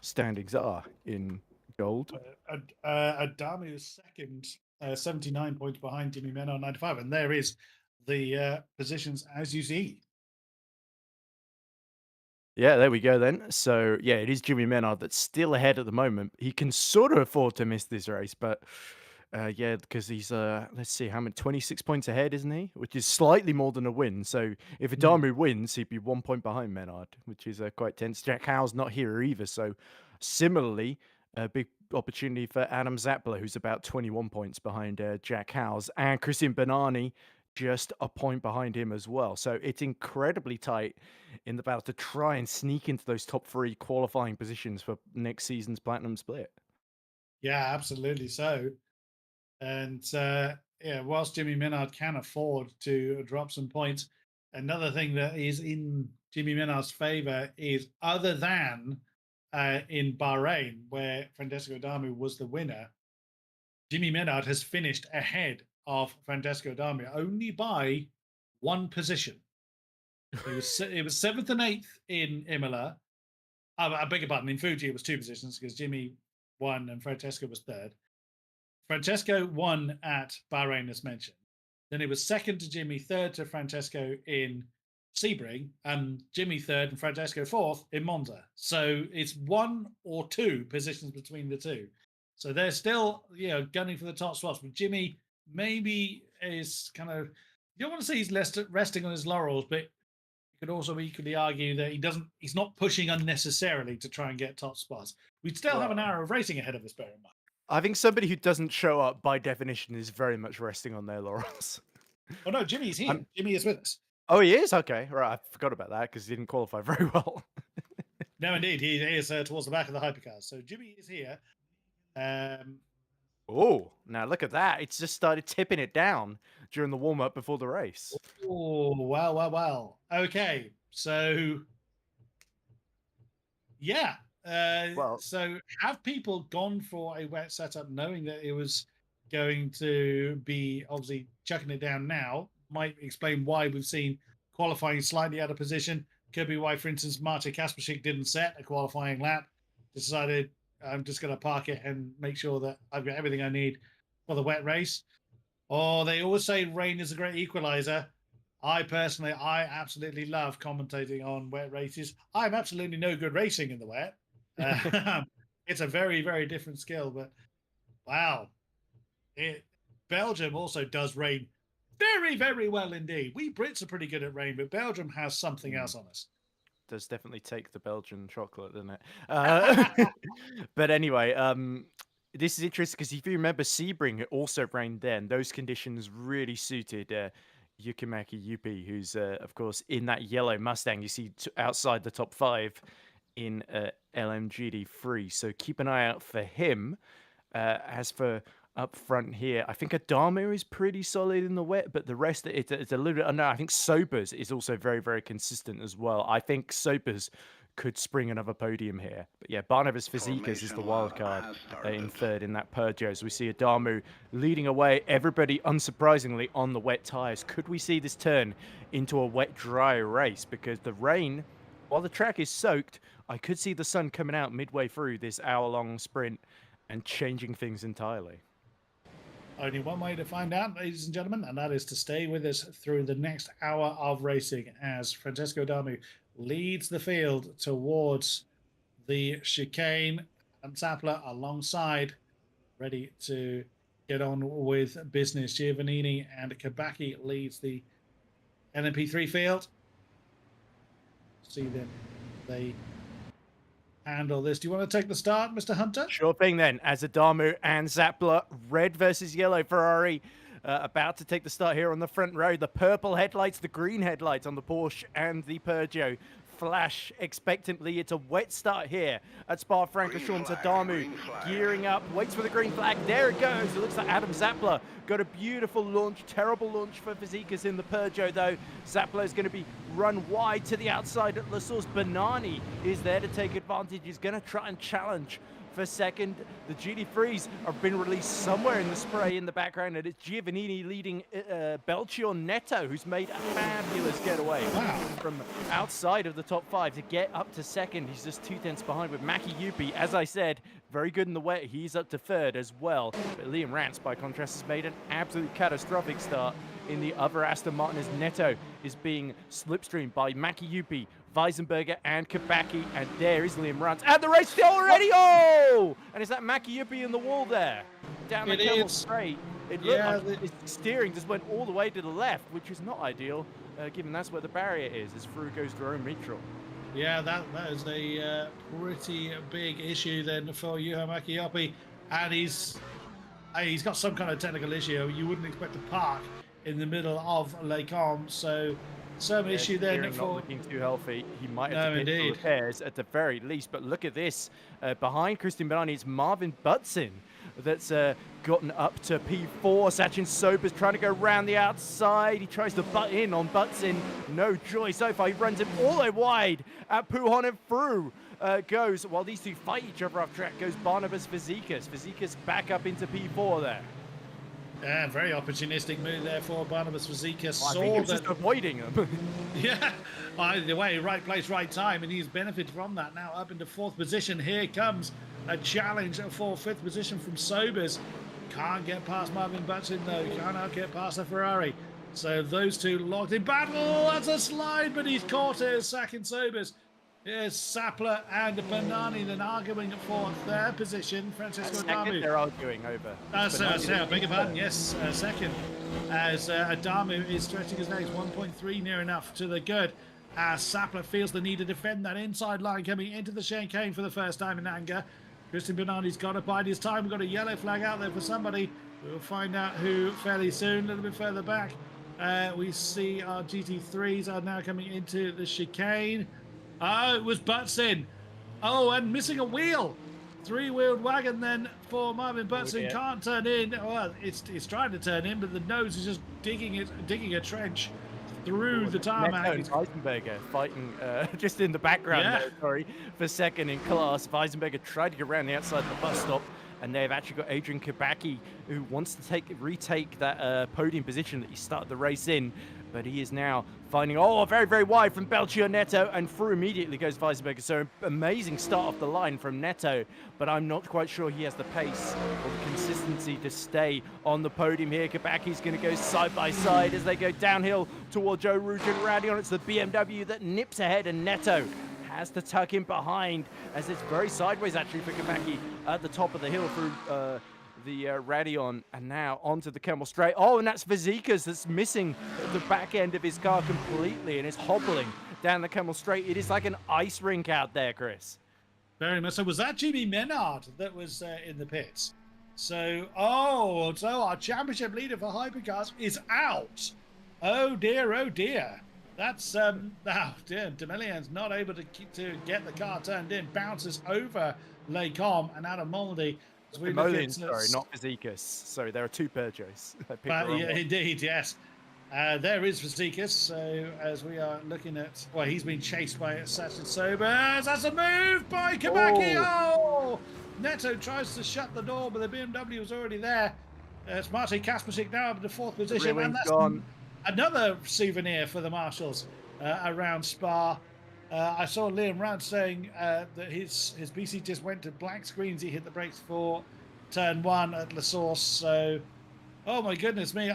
standings are in gold. Adamu is second, 79 points behind Jimmy Menard, 95, and there is the positions as you see. Yeah, there we go then. So, yeah, it is Jimmy Menard that's still ahead at the moment. He can sort of afford to miss this race, but yeah, because he's, let's see, how many, 26 points ahead, isn't he? Which is slightly more than a win. So, if Adamu wins, he'd be 1 point behind Menard, which is quite tense. Jack Howe's not here either. So, similarly, a big opportunity for Adam Zappler, who's about 21 points behind Jack Howe's, and Christian Benani just a point behind him as well. So, it's incredibly tight in the battle to try and sneak into those top 3 qualifying positions for next season's Platinum Split. Yeah, absolutely so. And yeah, whilst Jimmy Menard can afford to drop some points, another thing that is in Jimmy Menard's favor is other than in Bahrain, where Francesco Adamu was the winner, Jimmy Menard has finished ahead of Francesco Adamu only by 1 position. It was 7th and 8th in Imola. I beg your pardon, in Fuji it was 2 positions because Jimmy won and Francesco was 3rd. Francesco won at Bahrain, as mentioned. Then it was 2nd to Jimmy, 3rd to Francesco in Sebring, and Jimmy 3rd and Francesco 4th in Monza. So it's 1 or 2 positions between the two. So they're still, gunning for the top spots. But Jimmy maybe is kind of, you don't want to say he's resting on his laurels, but you could also equally argue that he's not pushing unnecessarily to try and get top spots. We'd still have an hour of racing ahead of us, bear in mind. I think somebody who doesn't show up by definition is very much resting on their laurels. Oh no, Jimmy's here. Jimmy is with us. Oh, he is? Okay, right. I forgot about that because he didn't qualify very well. No, indeed, he is towards the back of the hypercar. So Jimmy is here. Oh, now look at that. It's just started tipping it down during the warm-up before the race. Oh, wow, wow, wow. Okay, so yeah. Well, So have people gone for a wet setup knowing that it was going to be obviously chucking it down now? Might explain why we've seen qualifying slightly out of position. Could be why, for instance, Marta Kasperczyk didn't set a qualifying lap. Decided I'm just going to park it and make sure that I've got everything I need for the wet race. Or they always say rain is a great equalizer. I absolutely love commentating on wet races. I'm absolutely no good racing in the wet. It's a very, very different skill. But wow, Belgium also does rain very, very well indeed. We Brits are pretty good at rain, but Belgium has something else on us. does definitely take the Belgian chocolate, doesn't it? But anyway, this is interesting because if you remember Sebring, it also rained then. Those conditions really suited Yukimaki Yupi, who's, of course, in that yellow Mustang you see outside the top 5 in LMGD3. So keep an eye out for him. As for up front here, I think Adamo is pretty solid in the wet, but the rest, it's a little bit unknown. I think Sobers is also very, very consistent as well. I think Sobers could spring another podium here. But yeah, Barnabas Fazekas is the wild card in third in that Peugeot. So we see Adamu leading away, everybody unsurprisingly on the wet tyres. Could we see this turn into a wet-dry race? Because the rain, while the track is soaked, I could see the sun coming out midway through this hour-long sprint and changing things entirely. Only one way to find out, ladies and gentlemen, and that is to stay with us through the next hour of racing as Francesco Adamu leads the field towards the chicane and Zappler alongside, ready to get on with business. Giovannini and Kabaki leads the LMP3 field. See them. They handle this. Do you want to take the start, Mr. Hunter? Sure thing then. As Adamu and Zappler, red versus yellow Ferrari, about to take the start here on the front row. The purple headlights, the green headlights on the Porsche and the Peugeot flash expectantly. It's a wet start here at Spa-Francorchamps. Adamu gearing up, waits for the green flag. There it goes. It looks like Adam Zappler got a beautiful launch. Terrible launch for Fazekas in the Peugeot, though. Zappler is going to be run wide to the outside at La Source. Banani is there to take advantage. He's going to try and challenge for second. The GD3s have been released somewhere in the spray in the background, and it's Giovannini leading Belchior Neto, who's made a fabulous getaway from outside of the top 5 to get up to second. He's just 2 tenths behind with Maki Yupi. As I said, very good in the wet. He's up to third as well. But Liam Rance, by contrast, has made an absolute catastrophic start in the other Aston Martin as Neto is being slipstreamed by Maki Yupi, Weisenberger and Kabaki, and there is Liam Rance. And the race still already! Oh! And is that Maki Yupi in the wall there? Down the Camel straight. It looked like his steering just went all the way to the left, which is not ideal, given that's where the barrier is, as through goes to Rome neutral. Yeah, that is a pretty big issue then for Juha Mäki-Joppi, and he's got some kind of technical issue. You wouldn't expect to park in the middle of Les Combes, so some issue then for not looking too healthy. He might have to pit for repairs at the very least. But look at this behind Christian Banani, it's Marvin Butson that's gotten up to P4. Sachin Sobers trying to go round the outside. He tries to butt in on Butson. No joy so far. He runs him all the way wide at Puhon, and through goes, while these two fight each other off track, goes Barnabas Fazekas. Fazekas back up into P4 there. Yeah, very opportunistic move there for Barnabas Fazekas. I think he was just avoiding him. Yeah, either way, right place, right time, and he's benefited from that. Now up into 4th position. Here comes a challenge for 5th position from Sobers. Can't get past Marvin Butson though. Cannot get past the Ferrari. So those two locked in battle. That's a slide, but he's caught it. Sacking Sobers. Here's Zappler and Banani then arguing for 3rd position. Francesco Adamu. They're arguing over. Beg your pardon. Yes, 2nd. As Adamu is stretching his legs, 1.3 near enough to the good. As Zappler feels the need to defend that inside line coming into the chicane for the first time in anger. Christian Banani's got to bide his time. We've got a yellow flag out there for somebody. We'll find out who fairly soon. A little bit further back, we see our GT3s are now coming into the chicane. Oh, it was Butson. Oh, and missing a wheel. Three-wheeled wagon then for Marvin Butson. Can't turn in. Well, it's trying to turn in, but the nose is just digging a trench through the tarmac. Neto and Weisenberger fighting just in the background there, sorry, for second in class. Weisenberger tried to get around the outside of the bus stop, and they've actually got Adrian Kabacki, who wants to retake that podium position that he started the race in, but he is now finding, very, very wide from Belchio Neto, and through immediately goes Weisenberger. So amazing start off the line from Neto, but I'm not quite sure he has the pace or the consistency to stay on the podium here. Kabacki's going to go side by side as they go downhill towards Joe Rouge and Radion. It's the BMW that nips ahead, and Neto has to tuck in behind as it's very sideways actually for Kabacki at the top of the hill through the Radion, and now onto the Camel Straight. And that's Vazikas that's missing the back end of his car completely and is hobbling down the Camel Straight. It is like an ice rink out there, Chris. Very much so. Was that Jimmy Menard that was in the pits? So our championship leader for hypercars is out. Oh dear. That's Demillian's not able to get the car turned in. Bounces over Lecom and Adam Moldy. Sorry, not Vazikas. Sorry, there are two Peugeots. Indeed, yes. There is Vazikas. So as we are looking at, he's been chased by Sachin Sobers. That's a move by Kabacki. Neto tries to shut the door, but the BMW was already there. It's Martin Kaspersic now up in the fourth position, and that's gone. Another souvenir for the marshals around Spa. I saw Liam Rand saying that his BC just went to blank screens. He hit the brakes for turn 1 at La Source. So, oh my goodness me.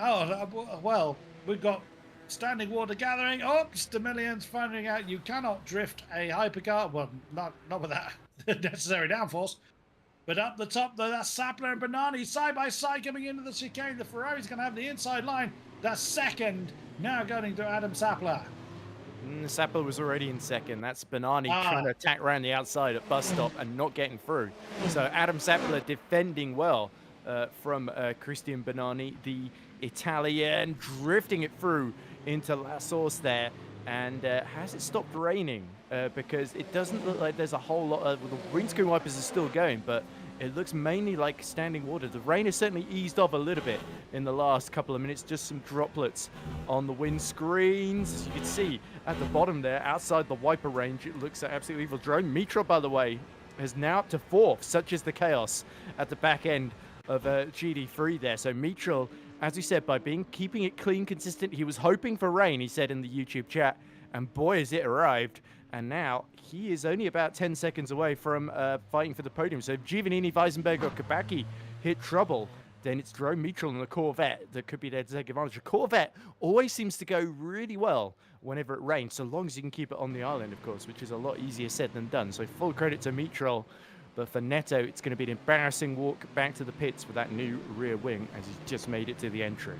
We've got standing water gathering. Demillian's finding out you cannot drift a hypercar. Well, not with that necessary downforce. But up the top, though, that's Sappler and Banani side by side coming into the chicane. The Ferrari's going to have the inside line. That's second. Now going to Adam Sappler. Sappler was already in second. That's Banani trying to attack around the outside at bus stop and not getting through. So Adam Sappler defending well from Christian Banani, the Italian, drifting it through into La Source there. And has it stopped raining? Because it doesn't look like there's a whole lot of... The windscreen wipers are still going, but it looks mainly like standing water. The rain has certainly eased off a little bit in the last couple of minutes. Just some droplets on the windscreens. As you can see at the bottom there, outside the wiper range, it looks absolutely evil. Drone Mitra, by the way, is now up to 4th. Such is the chaos at the back end of GD3 there. So Mitra, as we said, by keeping it clean, consistent, he was hoping for rain, he said in the YouTube chat, and boy, has it arrived. And now he is only about 10 seconds away from fighting for the podium. So if Giovannini, Weisenberg, or Kabacki hit trouble, then it's Jerome Mitchell and the Corvette that could be there to take advantage. A Corvette always seems to go really well whenever it rains, so long as you can keep it on the island, of course, which is a lot easier said than done. So full credit to Mitchell. But for Neto, it's going to be an embarrassing walk back to the pits with that new rear wing as he's just made it to the entry.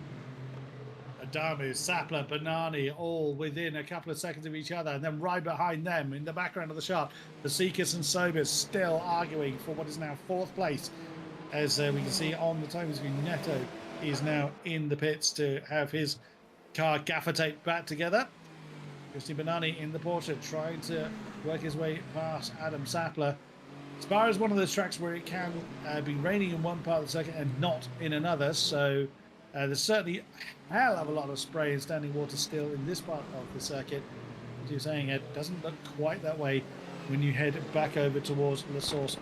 Adamu, Sappler, Banani, all within a couple of seconds of each other. And then right behind them, in the background of the shot, the Seekers and Sobers still arguing for what is now 4th place. As we can see on the time screen, Neto is now in the pits to have his car gaffer taped back together. Christian Banani in the Porsche trying to work his way past Adam Sappler. Spa is one of those tracks where it can be raining in one part of the circuit and not in another. So there's certainly a hell of a lot of spray and standing water still in this part of the circuit. As you're saying, it doesn't look quite that way when you head back over towards La Source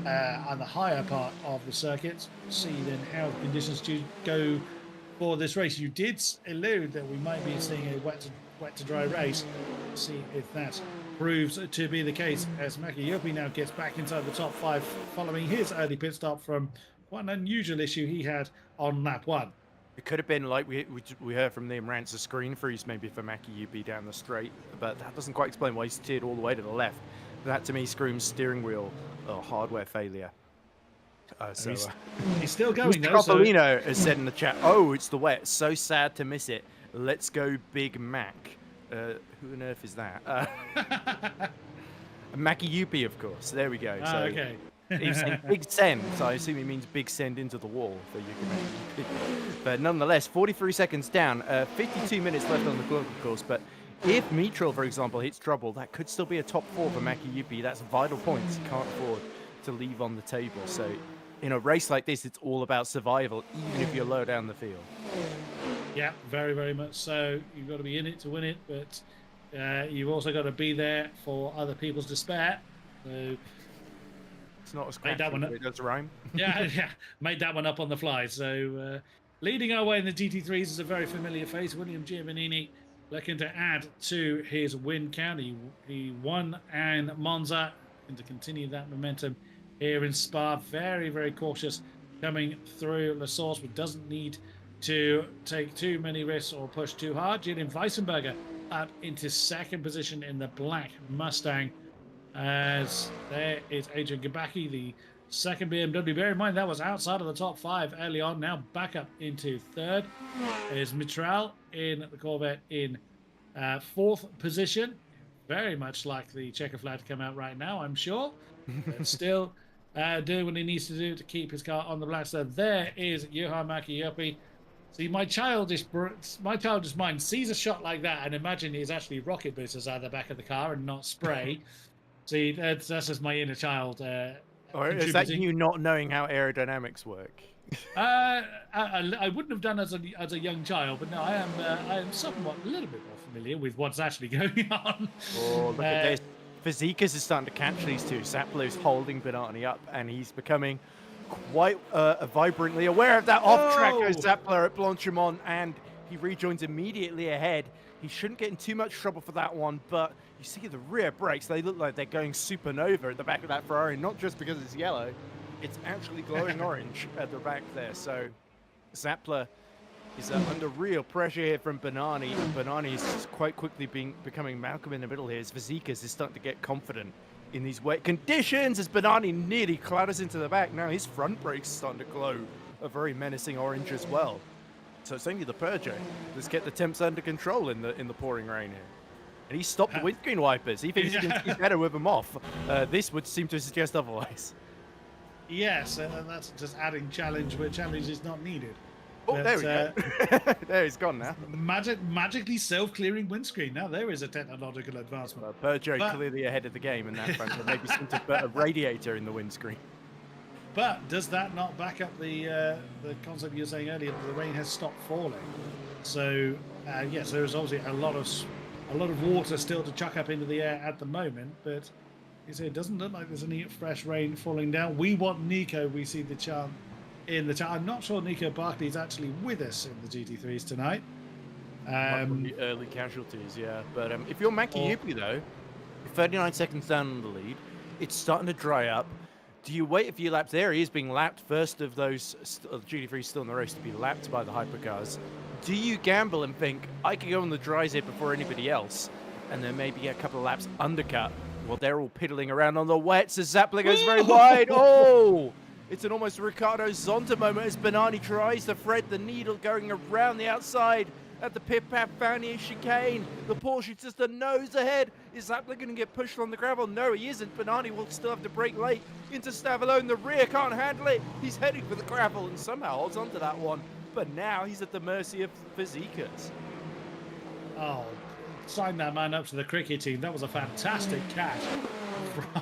on the higher part of the circuit. See then how the conditions do go for this race. You did allude that we might be seeing a wet to dry race. See if that proves to be the case as Maki now gets back inside the top 5 following his early pit stop from one unusual issue he had on lap 1. It could have been like we heard from Liam Rance, a screen freeze maybe for Maki UB down the straight, but that doesn't quite explain why he steered all the way to the left. That to me screams steering wheel or hardware failure. He's still going though. Coppolino has said in the chat, it's the wet. So sad to miss it. Let's go Big Mac. Who on earth is that? Maki UP, of course. There we go. So okay. He's saying big send, so I assume he means big send into the wall for Yuki. But nonetheless, 43 seconds down, 52 minutes left on the clock, of course. But if Mitchell, for example, hits trouble, that could still be a top 4 for Maki Yuppie. That's vital points he can't afford to leave on the table. So in a race like this, it's all about survival, even if you're low down the field. Yeah, very, very much so. You've got to be in it to win it, but you've also got to be there for other people's despair. So it's not as made that one up. It does rhyme. Yeah, made that one up on the fly. So leading our way in the GT3s is a very familiar face, William Giovannini, looking to add to his win count. He won and Monza, and to continue that momentum here in Spa. Very, very cautious coming through La Source, but doesn't need to take too many risks or push too hard. Julian Weissenberger up into second position in the black Mustang, as there is Adrian Gabaki, the second BMW. Bear in mind that was outside of the top 5 early on. Now back up into third is Mitral in the Corvette in fourth position. Very much like the checker flag to come out right now, I'm sure. But still doing what he needs to do to keep his car on the black. So there is Johan Maki Yuppie. See, my childish mind sees a shot like that and imagine he's actually rocket boosters out the back of the car and not spray. See, that's just my inner child. Or is that you not knowing how aerodynamics work? I wouldn't have done as a young child, but no, I am somewhat a little bit more familiar with what's actually going on. Oh, look at this. Fizikis is starting to catch these two. Sapler's holding Benani up, and he's becoming quite vibrantly aware of that off-track Sapler at Blanchimont, and he rejoins immediately ahead. He shouldn't get in too much trouble for that one, but you see the rear brakes, they look like they're going supernova at the back of that Ferrari, not just because it's yellow, it's actually glowing orange at the back there. So Sapler is under real pressure here from Benani. Benani is quite quickly becoming Malcolm in the middle here. As Fizikis is starting to get confident in these wet conditions as Benani nearly clatters into the back. Now his front brakes starting to glow a very menacing orange as well. So it's only the Peugeot that's get the temps under control in the pouring rain here. And he stopped the windscreen wipers. He thinks he can see better with them off. This would seem to suggest otherwise. Yes, and that's just adding challenge where challenge is not needed. Oh, but, there we go. There, he's gone now. Magically self-clearing windscreen. Now there is a technological advancement. Peugeot clearly ahead of the game in that front. Maybe some to put a radiator in the windscreen. But does that not back up the concept you were saying earlier that the rain has stopped falling? So yes, there is obviously a lot of water still to chuck up into the air at the moment, but you say it doesn't look like there's any fresh rain falling down. We want Nico. We see the chant in the chat. I'm not sure Nico Barkley is actually with us in the GT3s tonight. The early casualties, yeah. But if you're Maki Yuppie, though, you're 39 seconds down on the lead. It's starting to dry up. Do you wait a few laps? There he is being lapped, first of those GT3s still in the race to be lapped by the hypercars. Do you gamble and think, I can go on the dries here before anybody else, and then maybe get a couple of laps undercut? Well, they're all piddling around on the wets as Zapler goes very wide. Oh! It's an almost Ricardo Zonta moment as Benani tries to thread the needle going around the outside at the Pip-Pap Fownier chicane. The Porsche just a nose ahead. Is Zapler going to get pushed on the gravel? No, he isn't. Benani will still have to brake late into Stavallone. The rear can't handle it. He's heading for the gravel and somehow holds onto that one. But now he's at the mercy of Fizikis. Oh, sign that man up to the cricket team. That was a fantastic catch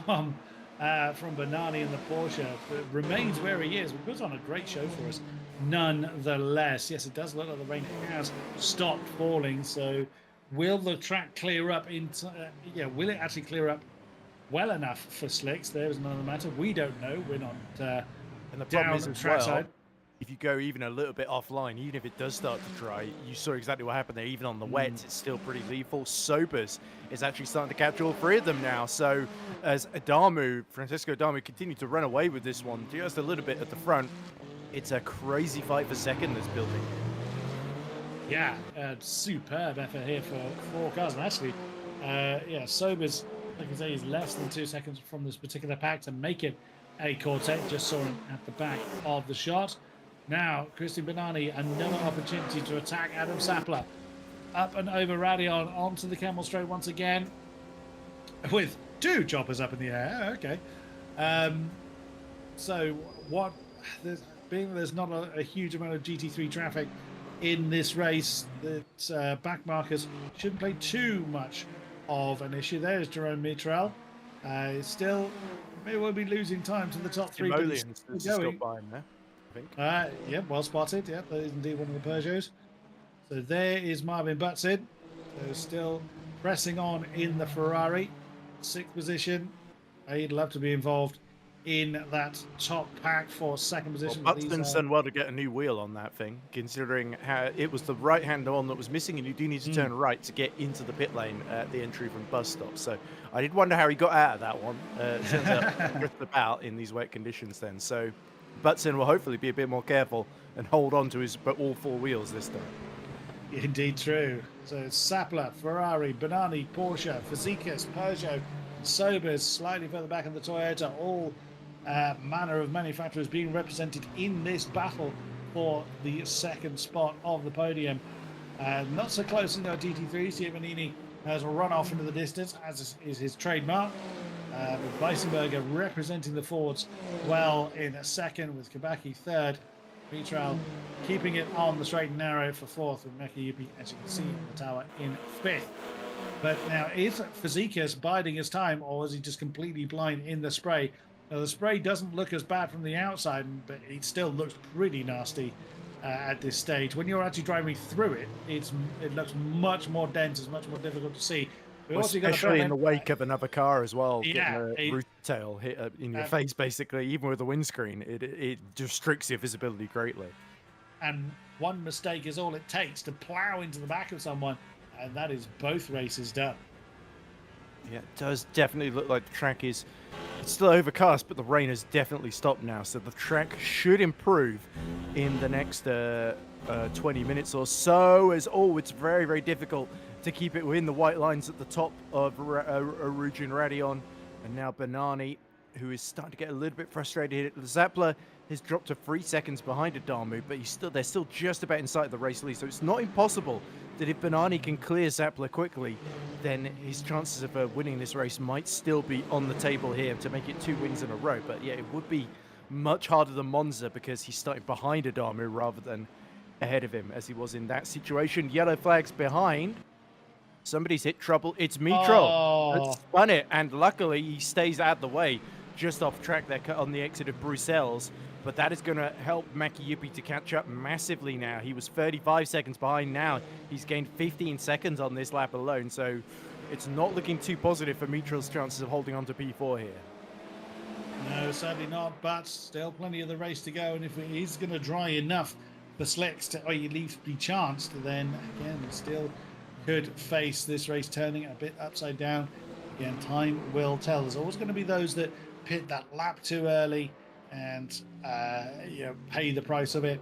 from Benani and the Porsche. But remains where he is. He puts on a great show for us nonetheless. Yes, it does look like the rain has stopped falling. So will the track clear up into will it actually clear up well enough for slicks? There's another matter. We don't know. We're not and the problem is as well, if you go even a little bit offline, even if it does start to dry, you saw exactly what happened there. Even on the wets, it's still pretty lethal. Sobers is actually starting to catch all three of them now. So as Francesco Adamu continued to run away with this one just a little bit at the front, it's a crazy fight for second that's building. Yeah, superb effort here for four cars. And actually, Sobers, like I say, is less than 2 seconds from this particular pack to make it a quartet. Just saw him at the back of the shot. Now, Christian Benani, another opportunity to attack Adam Sapler. Up and over Radion, onto the Camel Straight once again. With two choppers up in the air. Okay. So, there's not a huge amount of GT3 traffic in this race that back markers shouldn't play too much of an issue. There's Jerome Mitral. Still, may well be losing time to the top three, but he's Emollient still has just got going. by him there, I think. Yeah, well spotted. Yeah, that is indeed one of the Peugeots. So there is Marvin Butson. So still pressing on in the Ferrari. Sixth position. He'd love to be involved in that top pack for second Well, position. But these Buxton's done well to get a new wheel on that thing, considering how it was the right-hand on that was missing, and you do need to turn right to get into the pit lane at the entry from bus stop. So I did wonder how he got out of that one. It turns out he drifted about in these wet conditions then. So Butson will hopefully be a bit more careful and hold on to his all four wheels this time. Indeed true. So Sapler, Ferrari, Banani, Porsche, Fazekas, Peugeot, Sobers, slightly further back in the Toyota, all manner of manufacturers being represented in this battle for the second spot of the podium. Not so close in our GT3. Giovannini has run off into the distance, as is his trademark. With Weissenberger representing the Fords well in a second, with Kabaki third. Mitral keeping it on the straight and narrow for fourth, with Meki Yupi, as you can see in the tower, in fifth. But now, is Fazekas biding his time, or is he just completely blind in the spray? Now, the spray doesn't look as bad from the outside, but it still looks pretty nasty at this stage. When you're actually driving through it, it looks much more dense. It's much more difficult to see. Well, especially in the wake of another car as well, yeah, getting a roof tail hit in your face, basically, even with the windscreen, it restricts your visibility greatly. And one mistake is all it takes to plow into the back of someone, and that is both races done. Yeah, it does definitely look like the track it's still overcast, but the rain has definitely stopped now, so the track should improve in the next 20 minutes or so. It's very, very difficult to keep it within the white lines at the top of Rouge and Radion. And now Banani, who is starting to get a little bit frustrated. Zappler has dropped to 3 seconds behind Adamu, but they're still just about inside the race lead. So it's not impossible that if Banani can clear Zappler quickly, then his chances of winning this race might still be on the table here to make it 2 wins in a row. But yeah, it would be much harder than Monza because he's starting behind Adamu rather than ahead of him, as he was in that situation. Yellow flags behind. Somebody's hit trouble. It's Mitral that spun it, and luckily he stays out of the way, just off track there on the exit of Bruxelles. But that is going to help Maki Yupi to catch up massively now. He was 35 seconds behind now. He's gained 15 seconds on this lap alone, so it's not looking too positive for Mitral's chances of holding on to P4 here. No, sadly not, but still plenty of the race to go, and if it is going to dry enough for slicks to at least be chanced, then again, still could face this race turning a bit upside down. Again, time will tell. There's always going to be those that pit that lap too early and pay the price of it.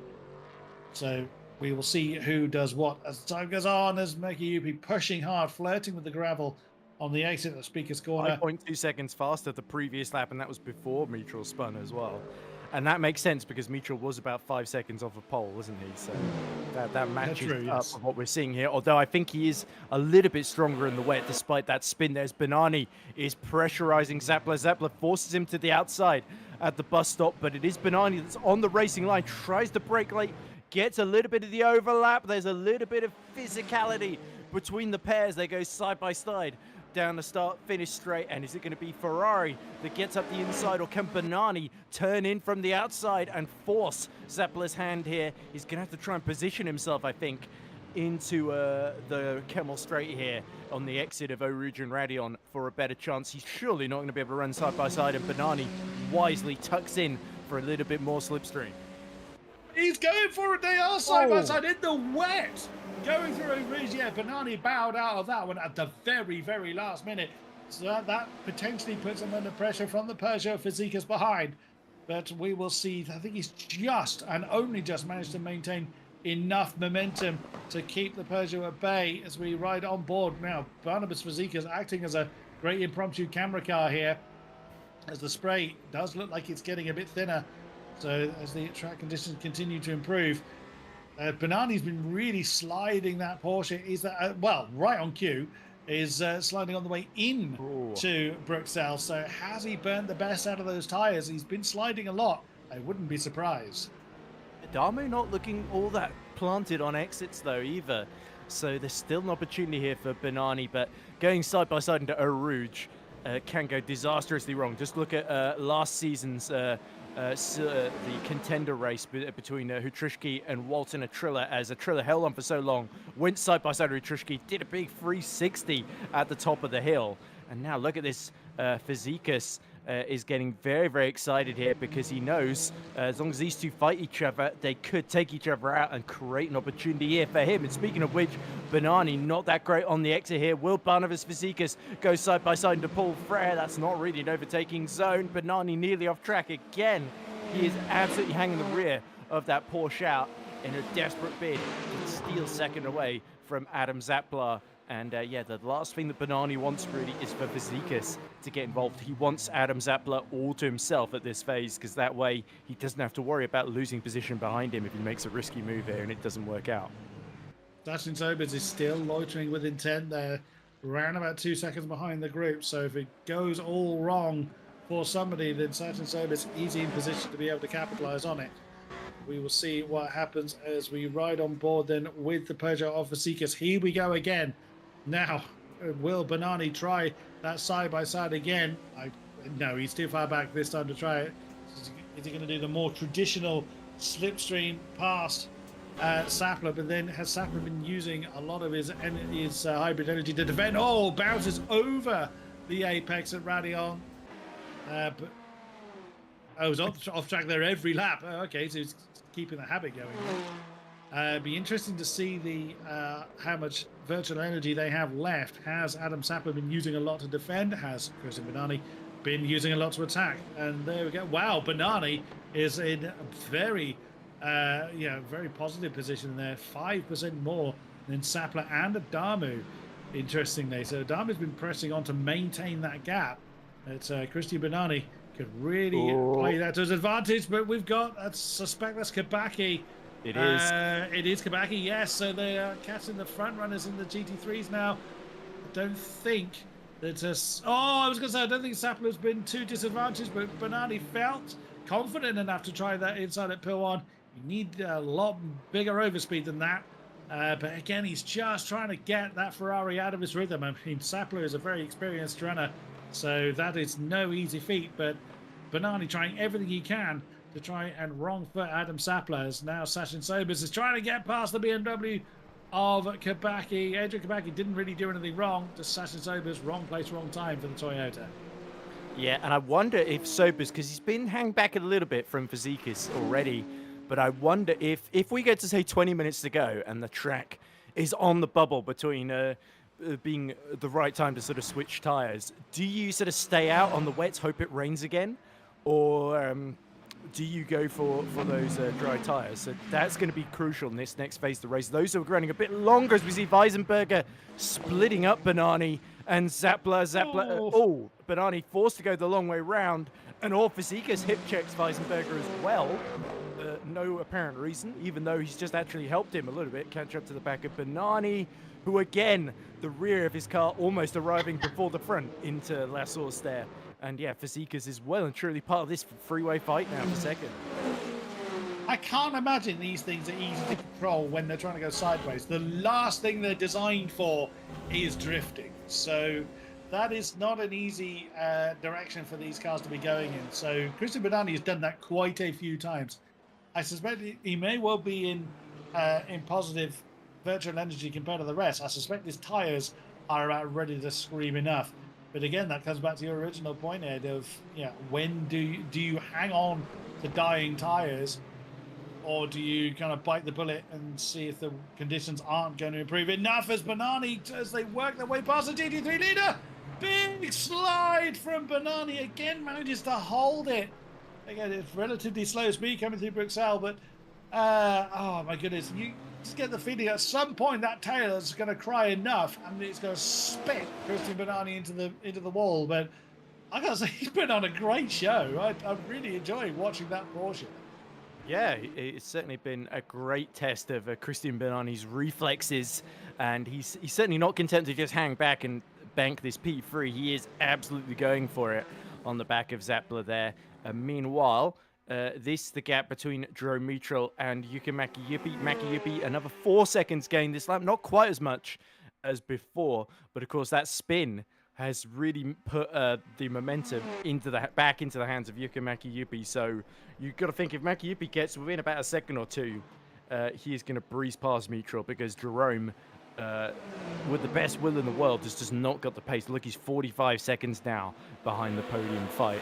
So we will see who does what as time goes on, as Meki Yupi pushing hard, flirting with the gravel on the exit of Speaker's Corner. 5.2 seconds faster the previous lap, and that was before Mitral spun as well. And that makes sense because Mitral was about 5 seconds off a pole, wasn't he? So that matches up with what we're seeing here. Although I think he is a little bit stronger in the wet despite that spin. There's Banani is pressurizing Zappler. Zappler forces him to the outside at the bus stop, but it is Banani that's on the racing line, tries to brake late, gets a little bit of the overlap. There's a little bit of physicality between the pairs. They go side by side down the start finish straight. And is it going to be Ferrari that gets up the inside, or can Banani turn in from the outside and force Zappler's hand here? He's going to have to try and position himself, I think, into the Kemmel Straight here on the exit of Eau Rouge and Radion for a better chance. He's surely not going to be able to run side by side, and Banani wisely tucks in for a little bit more slipstream. He's going for it. They are side by side in the wet. Going through Eau Rouge. Yeah, Banani bowed out of that one at the very, very last minute. So that potentially puts him under pressure from the Peugeot Fazekas behind. But we will see. I think he's just and only just managed to maintain enough momentum to keep the Peugeot at bay as we ride on board. Now, Barnabas Fazekas acting as a great impromptu camera car here, as the spray does look like it's getting a bit thinner. So as the track conditions continue to improve, Banani's been really sliding that Porsche. Is that right on cue? Is sliding on the way in to Bruxelles. So has he burnt the best out of those tires? He's been sliding a lot. I wouldn't be surprised. Damu not looking all that planted on exits though either. So there's still an opportunity here for Banani, but going side by side into Arouge can go disastrously wrong. Just look at last season's the contender race between Hutrishki and Walton Atrilla, as Atrilla held on for so long, went side by side with Hutrishki, did a big 360 at the top of the hill. And now look at this, Fazekas is getting very, very excited here because he knows as long as these two fight each other, they could take each other out and create an opportunity here for him. And speaking of which, Banani not that great on the exit here. Will Barnabas Fazekas go side by side into Paul Frere? That's not really an overtaking zone. Banani nearly off track again. He is absolutely hanging the rear of that Porsche out in a desperate bid to steal second away from Adam Zapla. And yeah, the last thing that Banani wants really is for Fazekas to get involved. He wants Adam Zapla all to himself at this phase, because that way he doesn't have to worry about losing position behind him if he makes a risky move here and it doesn't work out. Sachin Sobers is still loitering with intent there, around about 2 seconds behind the group. So if it goes all wrong for somebody, then Sachin Sobers is in position to be able to capitalize on it. We will see what happens as we ride on board then with the Peugeot of Fazekas. Here we go again. Now, will Banani try that side-by-side again? No, he's too far back this time to try it. Is he going to do the more traditional slipstream past Sapler? But then has Sapler been using a lot of his hybrid energy to defend? Oh, bounces over the apex at Radion. But he's off track there every lap. Oh, okay, so he's keeping the habit going. Be interesting to see the how much virtual energy they have left. Has Adam Sapler been using a lot to defend? Has Christian Banani been using a lot to attack? And there we go. Wow, Banani is in a very, very positive position there. 5% more than Sapler and Adamu, interestingly. So Adamu's been pressing on to maintain that gap. It's Christian Banani could really play that to his advantage, but we've got, I suspect that's Kabaki. It is. It is Kabaki, yes. So they are catching the front runners in the GT3s now. I don't think that. I was going to say, I don't think Sapler's been too disadvantaged, but Banani felt confident enough to try that inside at Pill 1. You need a lot bigger overspeed than that. But again, he's just trying to get that Ferrari out of his rhythm. I mean, Sapler is a very experienced runner, so that is no easy feat. But Banani trying everything he can to try and wrong foot Adam Sapler, as now Sachin Sobers is trying to get past the BMW of Kabaki. Adrian Kabaki didn't really do anything wrong, just Sachin Sobers, wrong place, wrong time for the Toyota. Yeah, and I wonder if Sobers, because he's been hanging back a little bit from Fazekas already, but I wonder if we get to say 20 minutes to go and the track is on the bubble between being the right time to sort of switch tires, do you sort of stay out on the wets, hope it rains again, or do you go for those dry tires? So that's going to be crucial in this next phase of the race. Those are running a bit longer as we see Weisenberger splitting up Banani and Zapla. Banani forced to go the long way round, and Fazekas hip checks Weisenberger as well. No apparent reason, even though he's just actually helped him a little bit catch up to the back of Banani, who again, the rear of his car almost arriving before the front into La Source there. And yeah, Fazekas is well and truly part of this freeway fight now for second. I can't imagine these things are easy to control when they're trying to go sideways. The last thing they're designed for is drifting. So that is not an easy direction for these cars to be going in. So Christian Banani has done that quite a few times. I suspect he may well be in positive virtual energy compared to the rest. I suspect his tyres are about ready to scream enough. But again, that comes back to your original point, Ed, of when do you hang on to dying tyres, or do you kind of bite the bullet and see if the conditions aren't going to improve enough as Banani, as they work their way past the GT3 leader? Big slide from Banani, again manages to hold it. Again, it's relatively slow speed coming through Bruxelles, but oh my goodness, you just get the feeling at some point that tail is going to cry enough and it's going to spit Christian Banani into the wall. But I gotta say, he's been on a great show. I'm really enjoying watching that Porsche. Yeah, it's certainly been a great test of Christian Banani's reflexes, and he's certainly not content to just hang back and bank this P3. He is absolutely going for it on the back of Zapla there. Meanwhile, This the gap between Jerome Mitchell and Yuki Makiyuki. Makiyuki, another 4 seconds gain this lap, not quite as much as before, but of course that spin has really put the momentum back into the hands of Yuki Makiyuki. So you've got to think if Makiyuki gets within about a second or two, he is going to breeze past Mitchell because Jerome, with the best will in the world, has just not got the pace. Look, he's 45 seconds now behind the podium fight.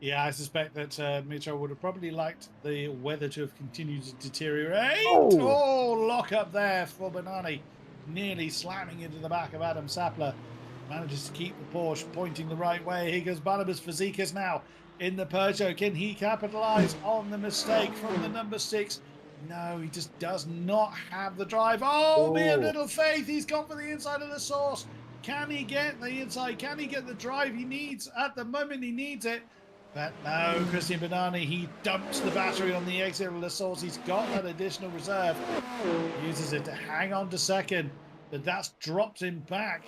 Yeah, I suspect that Mitchell would have probably liked the weather to have continued to deteriorate. Oh! Oh, lock up there for Banani. Nearly slamming into the back of Adam Sapler. Manages to keep the Porsche pointing the right way. Here goes Barnabas Fazekas now in the Peugeot. Can he capitalize on the mistake from the number 6? No, he just does not have the drive. Oh, be of little faith. He's gone for the inside of the source. Can he get the inside? Can he get the drive he needs at the moment he needs it? But no, Christian Banani, he dumps the battery on the exit of the source. He's got that additional reserve. Uses it to hang on to second, but that's dropped him back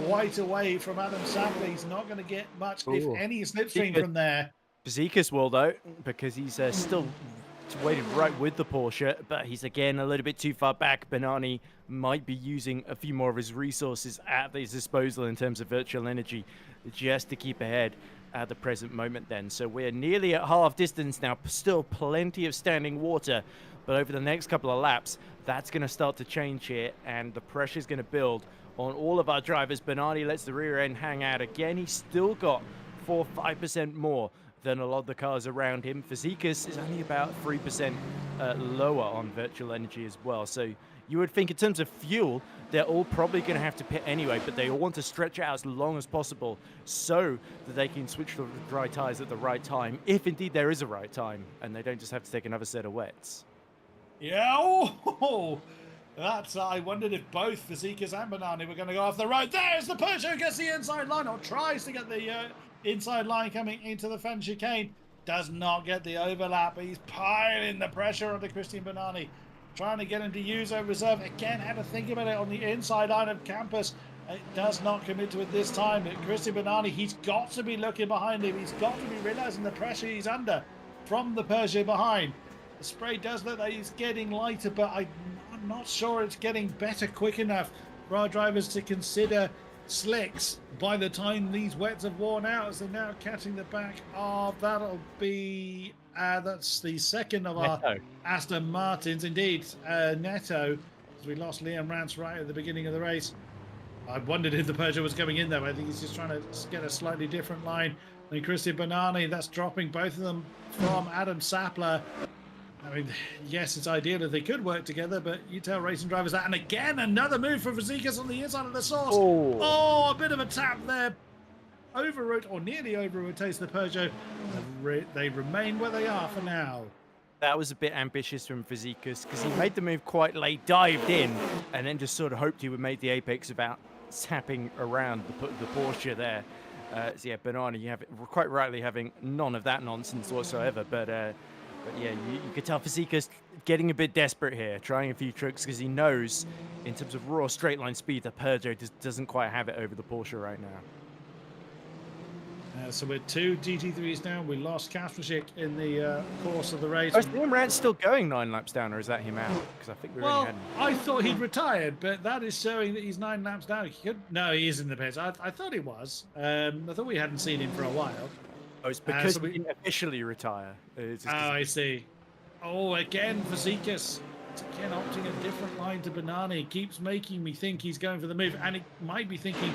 quite away from Adam Sapler. He's not going to get much, if any, slipstream from there. Fazekas will, though, because he's still waited right with the Porsche, but he's again a little bit too far back. Banani might be using a few more of his resources at his disposal in terms of virtual energy just to keep ahead at the present moment then. So we're nearly at half distance now, still plenty of standing water, but over the next couple of laps, that's going to start to change here, and the pressure is going to build on all of our drivers. Banani lets the rear end hang out again. He's still got 4-5% more than a lot of the cars around him. Fazekas is only about 3% lower on virtual energy as well. So you would think in terms of fuel, they're all probably going to have to pit anyway, but they all want to stretch out as long as possible so that they can switch to the dry tires at the right time, if indeed there is a right time, and they don't just have to take another set of wets. Yeah, oh, that's, I wondered if both Fazekas and Banani were going to go off the road. There's the Peugeot, gets the inside line, or tries to get the inside line coming into the fence chicane. Does not get the overlap, but he's piling the pressure onto Christian Banani. Trying to get him to use a reserve. Again, had to think about it on the inside line of Campus. It does not commit to it this time. But Christian Banani, he's got to be looking behind him. He's got to be realizing the pressure he's under from the Peugeot behind. The spray does look like he's getting lighter, but I'm not sure it's getting better quick enough for our drivers to consider slicks by the time these wets have worn out, as they're now catching the back of, that'll be that's the second of our Aston Martins, indeed, Neto, as we lost Liam Rance right at the beginning of the race. I wondered if the Peugeot was coming in though. I think he's just trying to get a slightly different line than Christian Banani. That's dropping both of them from Adam Sapler. I mean, yes, it's ideal if they could work together, but you tell racing drivers that. And again, another move for Fazekas on the inside of the source. Oh, a bit of a tap there. Overrode, or nearly over-rotates the Peugeot. They remain where they are for now. That was a bit ambitious from Fazekas because he made the move quite late, dived in, and then just sort of hoped he would make the apex without tapping around the Porsche there. So yeah, Banana, you have quite rightly having none of that nonsense whatsoever, but yeah, you could tell Fazekas getting a bit desperate here, trying a few tricks because he knows in terms of raw straight line speed, the Peugeot doesn't quite have it over the Porsche right now. So we're 2 GT3s now. We lost Kasprzyk in the course of the race. Oh, is Liam Rance still going 9 laps down, or is that him out? Because I think we already had him. I thought he'd retired, but that is showing that he's 9 laps down. No, he is in the pits. I thought he was. I thought we hadn't seen him for a while. Oh, it's because he didn't officially retire. I see. Oh, again, Fazekas. It's again opting a different line to Banani. It keeps making me think he's going for the move, and it might be thinking,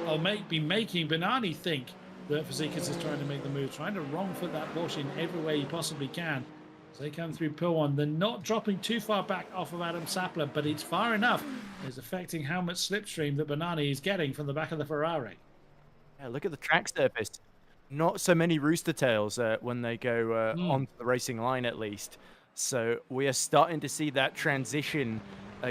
or be making Banani think that Fazekas is trying to make the move, trying to wrong foot that Porsche in every way he possibly can. So they come through Pill 1. They're not dropping too far back off of Adam Sapler, but it's far enough. It's affecting how much slipstream that Banani is getting from the back of the Ferrari. Yeah, look at the track surface. Not so many rooster tails when they go onto the racing line, at least. So we are starting to see that transition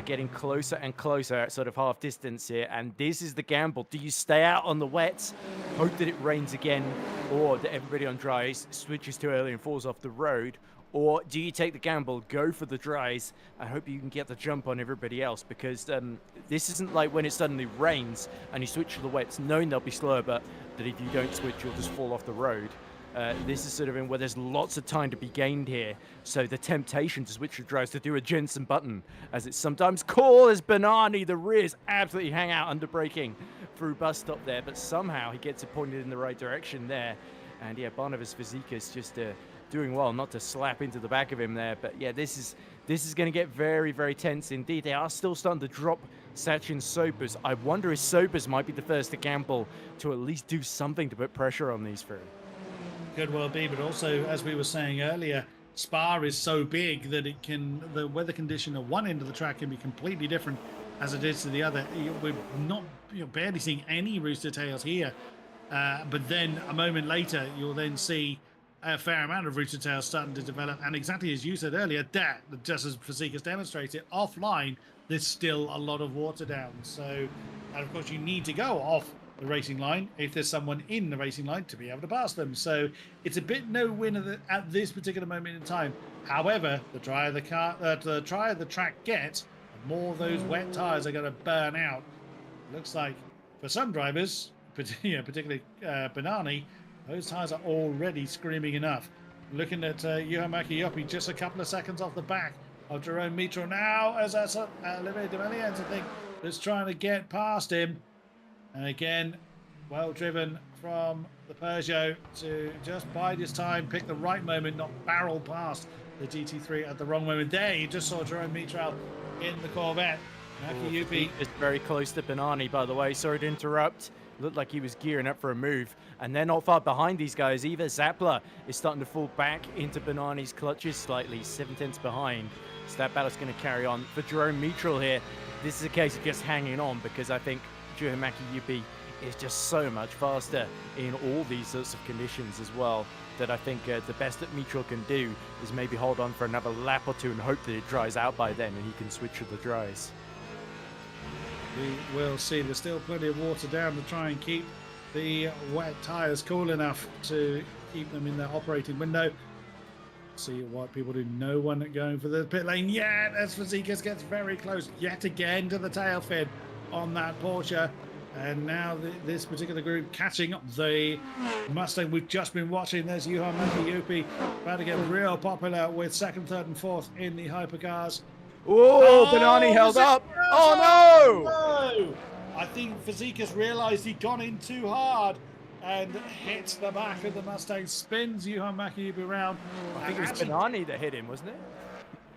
getting closer and closer at sort of half distance here, and this is the gamble. Do you stay out on the wets, hope that it rains again, or that everybody on dries switches too early and falls off the road, or do you take the gamble, go for the dries, and hope you can get the jump on everybody else? Because this isn't like when it suddenly rains and you switch to the wets knowing they'll be slower, but that if you don't switch you'll just fall off the road. This is sort of in where there's lots of time to be gained here. So the temptation to switch the drives to do a Jensen button, as it's sometimes called, as Banani, the rears absolutely hang out under braking through bus stop there, but somehow he gets it pointed in the right direction there. And yeah, Barnabas Fazekas just doing well not to slap into the back of him there. But yeah, this is going to get very, very tense indeed. They are still starting to drop Sachin Sopas. I wonder if Sopas might be the first to gamble to at least do something to put pressure on these three. Could well be, but also, as we were saying earlier, Spa is so big that the weather condition at one end of the track can be completely different as it is to the other. We're not barely seeing any rooster tails here. But then a moment later, you'll then see a fair amount of rooster tails starting to develop. And exactly as you said earlier, that, just as Fazekas demonstrated, offline, there's still a lot of water down. So, and of course, you need to go off the racing line if there's someone in the racing line to be able to pass them. So it's a bit no-win at this particular moment in time. However, the drier the track gets, the more those wet tires are going to burn out. Looks like for some drivers, particularly Banani, those tires are already screaming enough. Looking at Juha Mäki-Jopi just a couple of seconds off the back of Jerome Mitchell now, as that's Olivier de Melians, I think, that's trying to get past him. And again, well driven from the Peugeot to just bide his time, pick the right moment, not barrel past the GT3 at the wrong moment. There, you just saw Jerome Mitchell in the Corvette. Mäki-Jopi is very close to Banani, by the way. Sorry to interrupt. Looked like he was gearing up for a move. And they're not far behind these guys either. Zappler is starting to fall back into Banani's clutches slightly, 7/10 behind. So that battle's going to carry on. For Jerome Mitchell here, this is a case of just hanging on, because I think Juha Mäki-Jopi is just so much faster in all these sorts of conditions as well, that I think the best that Mitchell can do is maybe hold on for another lap or two and hope that it dries out by then and he can switch to the dries. We will see. There's still plenty of water down to try and keep the wet tyres cool enough to keep them in their operating window. See what people do. No one going for the pit lane yet, as Fazekas gets very close yet again to the tail fin on that Porsche. And now this particular group catching up the Mustang we've just been watching. There's Juha Mäki-Jopi about to get real popular with second, third and fourth in the hypercars. Oh, Banani held up. Oh, no! I think Fazekas realized he'd gone in too hard and hits the back of the Mustang, spins Juha Mäki-Jopi around. I think it was Banani that hit him, wasn't it?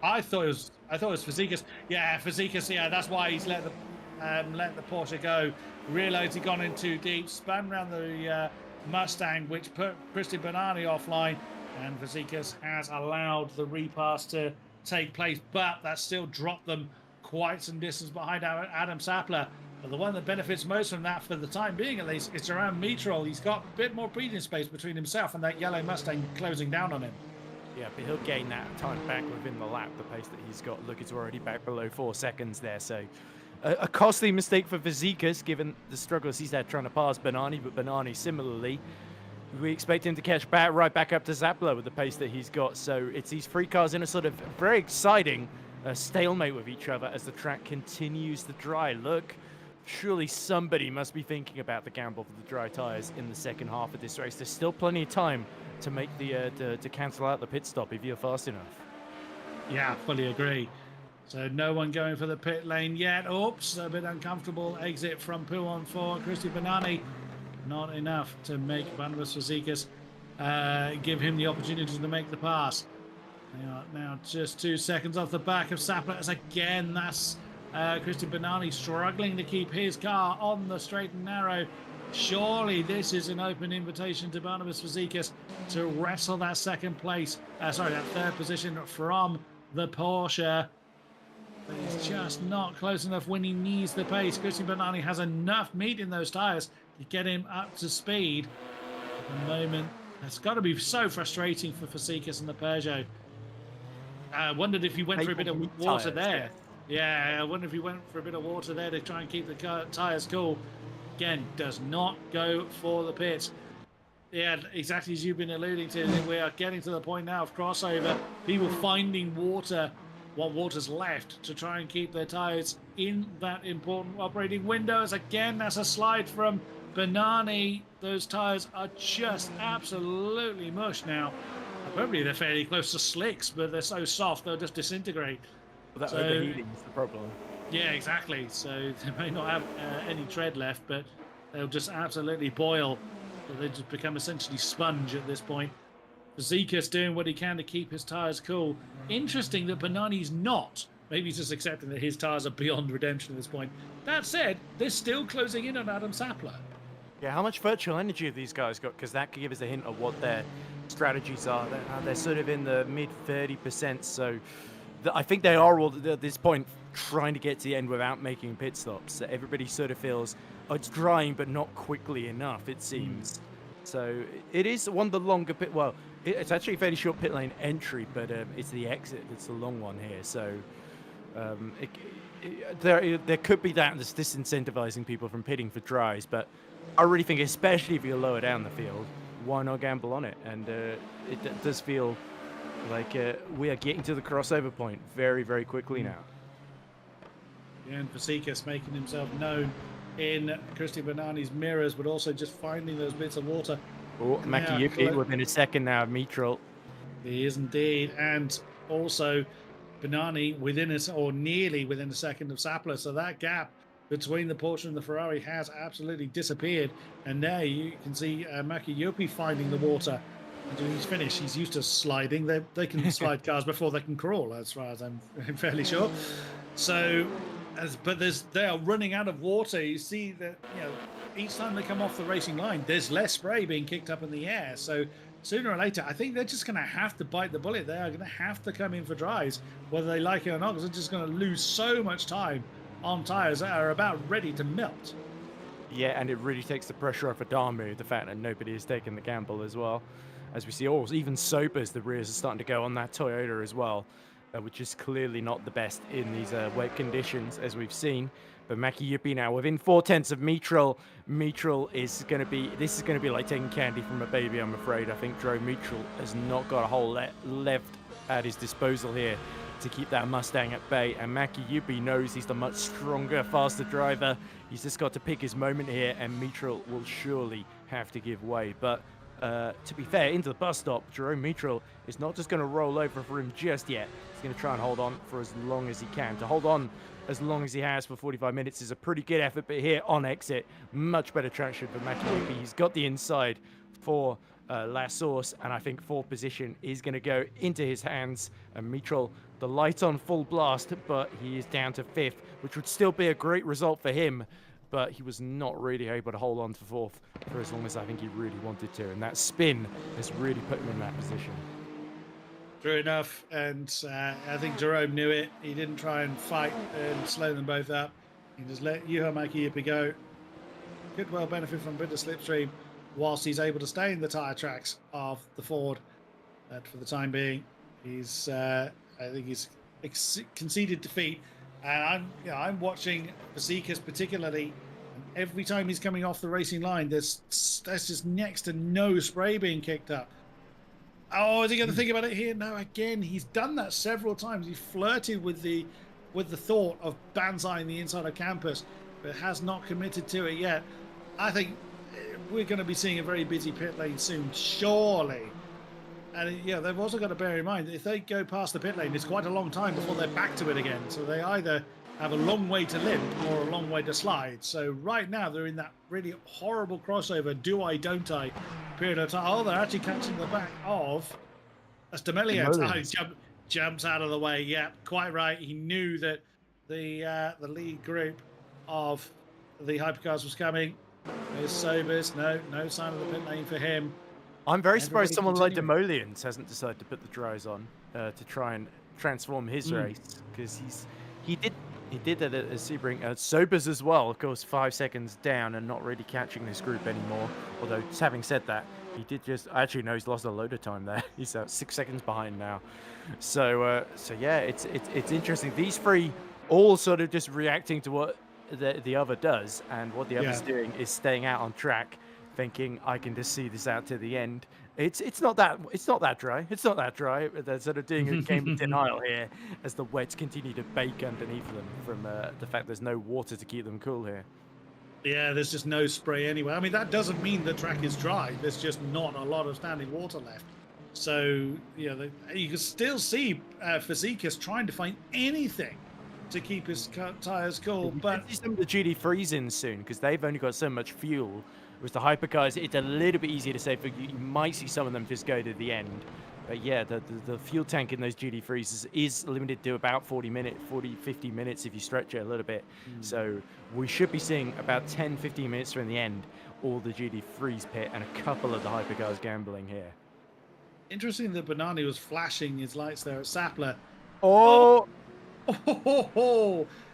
I thought it was Fazekas. Yeah, Fazekas. Yeah, that's why he's let the Porsche go. Realized he'd gone in too deep, spun around the Mustang, which put Christian Banani offline, and Fazekas has allowed the repass to take place, but that still dropped them quite some distance behind Adam Sapler. But the one that benefits most from that, for the time being at least, is around Mitchell. He's got a bit more breathing space between himself and that yellow Mustang closing down on him. Yeah, but he'll gain that time back within the lap, the pace that he's got. Look, it's already back below 4 seconds there, so a costly mistake for Fazekas, given the struggles he's had trying to pass Banani, but Banani similarly, we expect him to catch right back up to Zappler with the pace that he's got. So it's these three cars in a sort of very exciting stalemate with each other as the track continues to dry. Look, surely somebody must be thinking about the gamble for the dry tires in the second half of this race. There's still plenty of time to make to cancel out the pit stop if you're fast enough. Yeah, fully agree. So no one going for the pit lane yet. Oops, a bit uncomfortable exit from Pouon for Christian Banani. Not enough to make Barnabas Fazekas give him the opportunity to make the pass. They are now just 2 seconds off the back of Sapler, as again that's Christian Banani struggling to keep his car on the straight and narrow. Surely this is an open invitation to Barnabas Fazekas to wrestle that that third position from the Porsche. But he's just not close enough when he needs the pace. Christian Banani has enough meat in those tyres to get him up to speed. At the moment, it's got to be so frustrating for Fazekas and the Peugeot. I wondered if he went for a bit of water there. Yeah, I wonder if he went for a bit of water there to try and keep the tyres cool. Again, does not go for the pits. Yeah, exactly as you've been alluding to, we are getting to the point now of crossover. People finding water what water's left to try and keep their tyres in that important operating window. As again, that's a slide from Banani. Those tyres are just absolutely mush now. Probably they're fairly close to slicks, but they're so soft they'll just disintegrate. That So overheating is the problem. yeah, exactly. So they may not have any tread left, but they'll just absolutely boil. So they just become essentially sponge at this point. Zekas doing what he can to keep his tyres cool. Interesting that Banani's not. Maybe he's just accepting that his tyres are beyond redemption at this point. That said, they're still closing in on Adam Sapler. Yeah, how much virtual energy have these guys got? Because that could give us a hint of what their strategies are. They're sort of in the mid 30%. So I think they are all at this point trying to get to the end without making pit stops. So everybody sort of feels, oh, it's drying, but not quickly enough, it seems. So it is one of the longer pit. Well, it's actually a fairly short pit lane entry, but it's the exit that's the long one here. So there could be that that's disincentivizing people from pitting for dries, but I really think, especially if you're lower down the field, why not gamble on it? And it does feel like we are getting to the crossover point very, very quickly now. Yeah, and Vasikas making himself known in Christian Banani's mirrors, but also just finding those bits of water. Oh, Makiyuki within a second now of Mitral. He is indeed. And also Banani within us, or nearly within a second of Sapler. So that gap between the Porsche and the Ferrari has absolutely disappeared. And now you can see Makiyuki finding the water. Until he's finished, he's used to sliding. They can slide cars before they can crawl, as far as I'm fairly sure. So, but they are running out of water. You see that, each time they come off the racing line, there's less spray being kicked up in the air. So sooner or later, I think they're just going to have to bite the bullet. They are going to have to come in for dries, whether they like it or not, because they're just going to lose so much time on tyres that are about ready to melt. Yeah, and it really takes the pressure off Adamu, the fact that nobody has taken the gamble as well. As we see, even Sobers, the rears are starting to go on that Toyota as well, which is clearly not the best in these wet conditions, as we've seen. But Makiyuki now within 4/10 of Mitral. Mitral is going to be, this is going to be like taking candy from a baby, I'm afraid. I think Joe Mitral has not got a whole left at his disposal here to keep that Mustang at bay. And Makiyuki knows he's the much stronger, faster driver. He's just got to pick his moment here, and Mitral will surely have to give way. But to be fair, into the bus stop, Jerome Mitral is not just going to roll over for him just yet. He's going to try and hold on for as long as he can. To hold on as long as he has for 45 minutes is a pretty good effort, but here on exit, much better traction for Makiyuki. He's got the inside for last source, and I think fourth position is going to go into his hands. And Mitral, the light on full blast, but he is down to fifth, which would still be a great result for him. But he was not really able to hold on to fourth for as long as I think he really wanted to. And that spin has really put him in that position. True enough. And I think Jerome knew it. He didn't try and fight and slow them both up. He just let Juha Makiyuki go. Could well benefit from a bit of slipstream whilst he's able to stay in the tyre tracks of the Ford. But for the time being, he's I think he's conceded defeat. And I'm watching Vasikas particularly, and every time he's coming off the racing line, there's just next to no spray being kicked up. Oh, is he going to think about it here? No, again, he's done that several times. He flirted with the thought of banzaiing the inside of campus, but has not committed to it yet. I think we're going to be seeing a very busy pit lane soon, surely. And they've also got to bear in mind that if they go past the pit lane, it's quite a long time before they're back to it again. So they either have a long way to limp or a long way to slide. So right now they're in that really horrible crossover, do I, don't I, period of time. Oh, they're actually catching the back of Demelians. Oh, jumps out of the way. Yeah, quite right. He knew that the lead group of the hypercars was coming. There's Sobers. No sign of the pit lane for him. I'm very surprised someone like Demolians hasn't decided to put the dries on to try and transform his race, because he did that at Sebring. Sobers as well, of course, 5 seconds down and not really catching this group anymore. Although, having said that, he did actually no, he's lost a load of time there. He's 6 seconds behind now. So yeah, it's interesting. These three all sort of just reacting to what the other does, and what the other's doing is staying out on track, thinking I can just see this out to the end, It's not that dry. It's not that dry. They're sort of doing a game of denial here as the wets continue to bake underneath them from the fact there's no water to keep them cool here. Yeah, there's just no spray anywhere. I mean, that doesn't mean the track is dry. There's just not a lot of standing water left. So, you can still see Fazekas trying to find anything to keep his tires cool. But see some of the GD3s in soon because they've only got so much fuel. With the hypercars, it's a little bit easier to say. You might see some of them just go to the end. But yeah, the fuel tank in those GD3s is limited to about 50 minutes if you stretch it a little bit. So we should be seeing about 10, 15 minutes from the end, all the GD3s pit and a couple of the hypercars gambling here. Interesting that Banani was flashing his lights there at Sapler. Oh!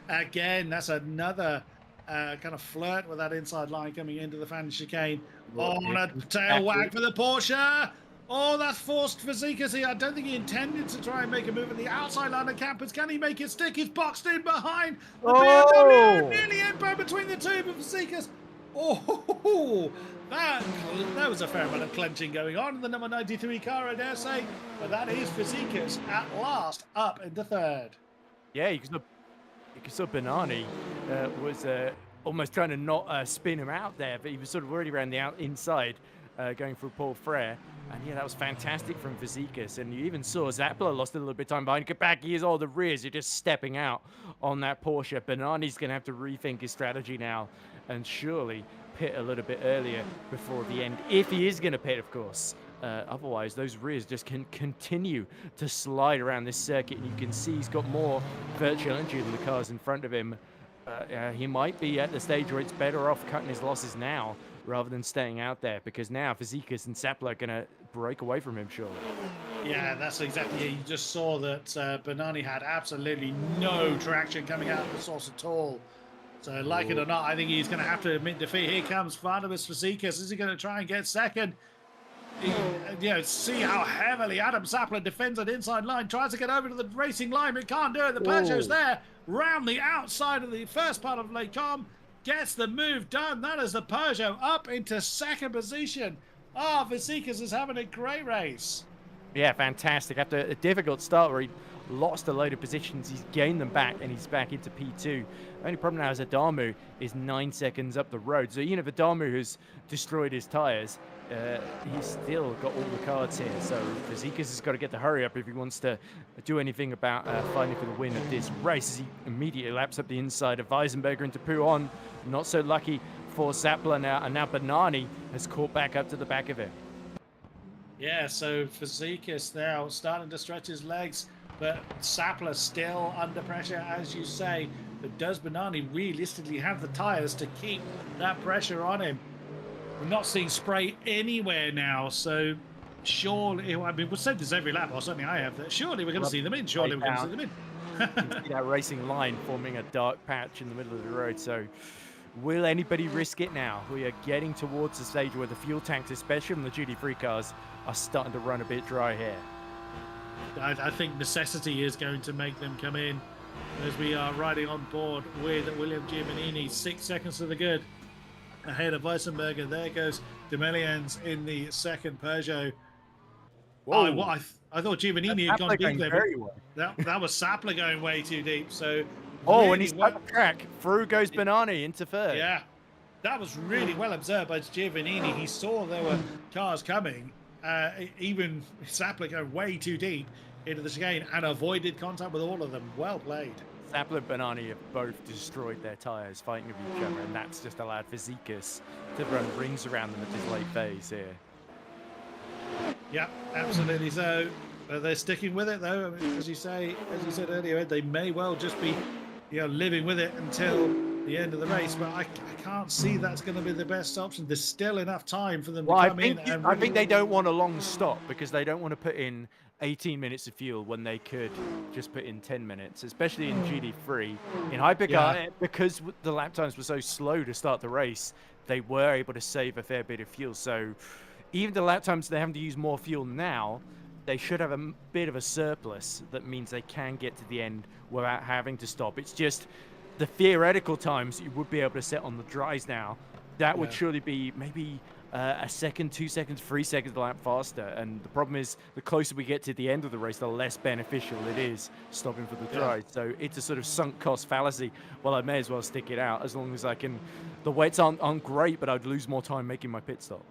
Again, that's another kind of flirt with that inside line coming into the fan chicane. And a tail wag for the Porsche. Oh, that's forced Fazekas here. I don't think he intended to try and make a move at the outside line of campers. Can he make it stick? He's boxed in behind the BMW. Nearly impact between the two, but Fazekas. Oh, that was a fair amount of clenching going on in the number 93 car, I dare say. But that is Fazekas at last up into third. Yeah, you can saw Banani was almost trying to not spin him out there, but he was sort of already around the inside, going through Paul Frere. And yeah, that was fantastic from Fazekas. And you even saw Zappler lost a little bit of time behind. Get back, all the rears are just stepping out on that Porsche. Banani's going to have to rethink his strategy now and surely pit a little bit earlier before the end, if he is going to pit, of course. Otherwise, those rears just can continue to slide around this circuit, and you can see he's got more virtual energy than the cars in front of him. He might be at the stage where it's better off cutting his losses now rather than staying out there, because now Fazekas and Sapler are going to break away from him, surely. Yeah, that's exactly it. You just saw that Banani had absolutely no traction coming out of the source at all. So, like it or not, I think he's going to have to admit defeat. Here comes Barnabas Fazekas. Is he going to try and get second? See how heavily Adam Sapler defends an inside line, tries to get over to the racing line, but can't do it. The Peugeot's there, round the outside of the first part of Lake Com, gets the move done. That is the Peugeot up into second position. Fazekas is having a great race. Yeah, fantastic. After a difficult start where he lost a load of positions, he's gained them back and he's back into P2. Only problem now is Adamu is 9 seconds up the road. So even if Adamu has destroyed his tyres, he's still got all the cards here. So Fazekas has got to get the hurry up if he wants to do anything about fighting for the win of this race, as he immediately laps up the inside of Weisenberger into Pouon. Not so lucky for Sapler now, and now Banani has caught back up to the back of him. Yeah, so Fazekas now starting to stretch his legs, but Sapler still under pressure, as you say. But does Banani realistically have the tyres to keep that pressure on him? We're not seeing spray anywhere now, so surely, I mean, we've said this every lap, or certainly I have, that surely we're going to see them in, surely we're going to see them in. You can see that racing line forming a dark patch in the middle of the road, so will anybody risk it now? We are getting towards the stage where the fuel tanks, especially from the GT3 cars, are starting to run a bit dry here. I think necessity is going to make them come in, as we are riding on board with William Giovannini, 6 seconds to the good ahead of Weisenberger. There goes Demelians in the second Peugeot. I thought Giovannini had gone deep there. Very well. That was Sapler going way too deep. So and he's on the track. Through goes Banani into third. Yeah, that was really well observed by Giovannini. He saw there were cars coming. Even Sapler going way too deep into the chicane and avoided contact with all of them. Well played. Sapler and Banani have both destroyed their tyres fighting with each other, and that's just allowed Fazekas to run rings around them at this late phase here. Yeah, absolutely so. They're sticking with it, though. I mean, as you said earlier, Ed, they may well just be, living with it until the end of the race. But I can't see that's going to be the best option. There's still enough time for them to come in. I think they don't want a long stop because they don't want to put in 18 minutes of fuel when they could just put in 10 minutes, especially in GD3. In Hypercar, because the lap times were so slow to start the race, they were able to save a fair bit of fuel. So even the lap times they're having to use more fuel now, they should have a bit of a surplus that means they can get to the end without having to stop. It's just the theoretical times you would be able to set on the dries now. That would surely be maybe a second, 2 seconds, 3 seconds a lap faster. And the problem is, the closer we get to the end of the race, the less beneficial it is stopping for the Yeah. dry. So it's a sort of sunk cost fallacy. Well, I may as well stick it out as long as I can. The wets aren't great, but I'd lose more time making my pit stop.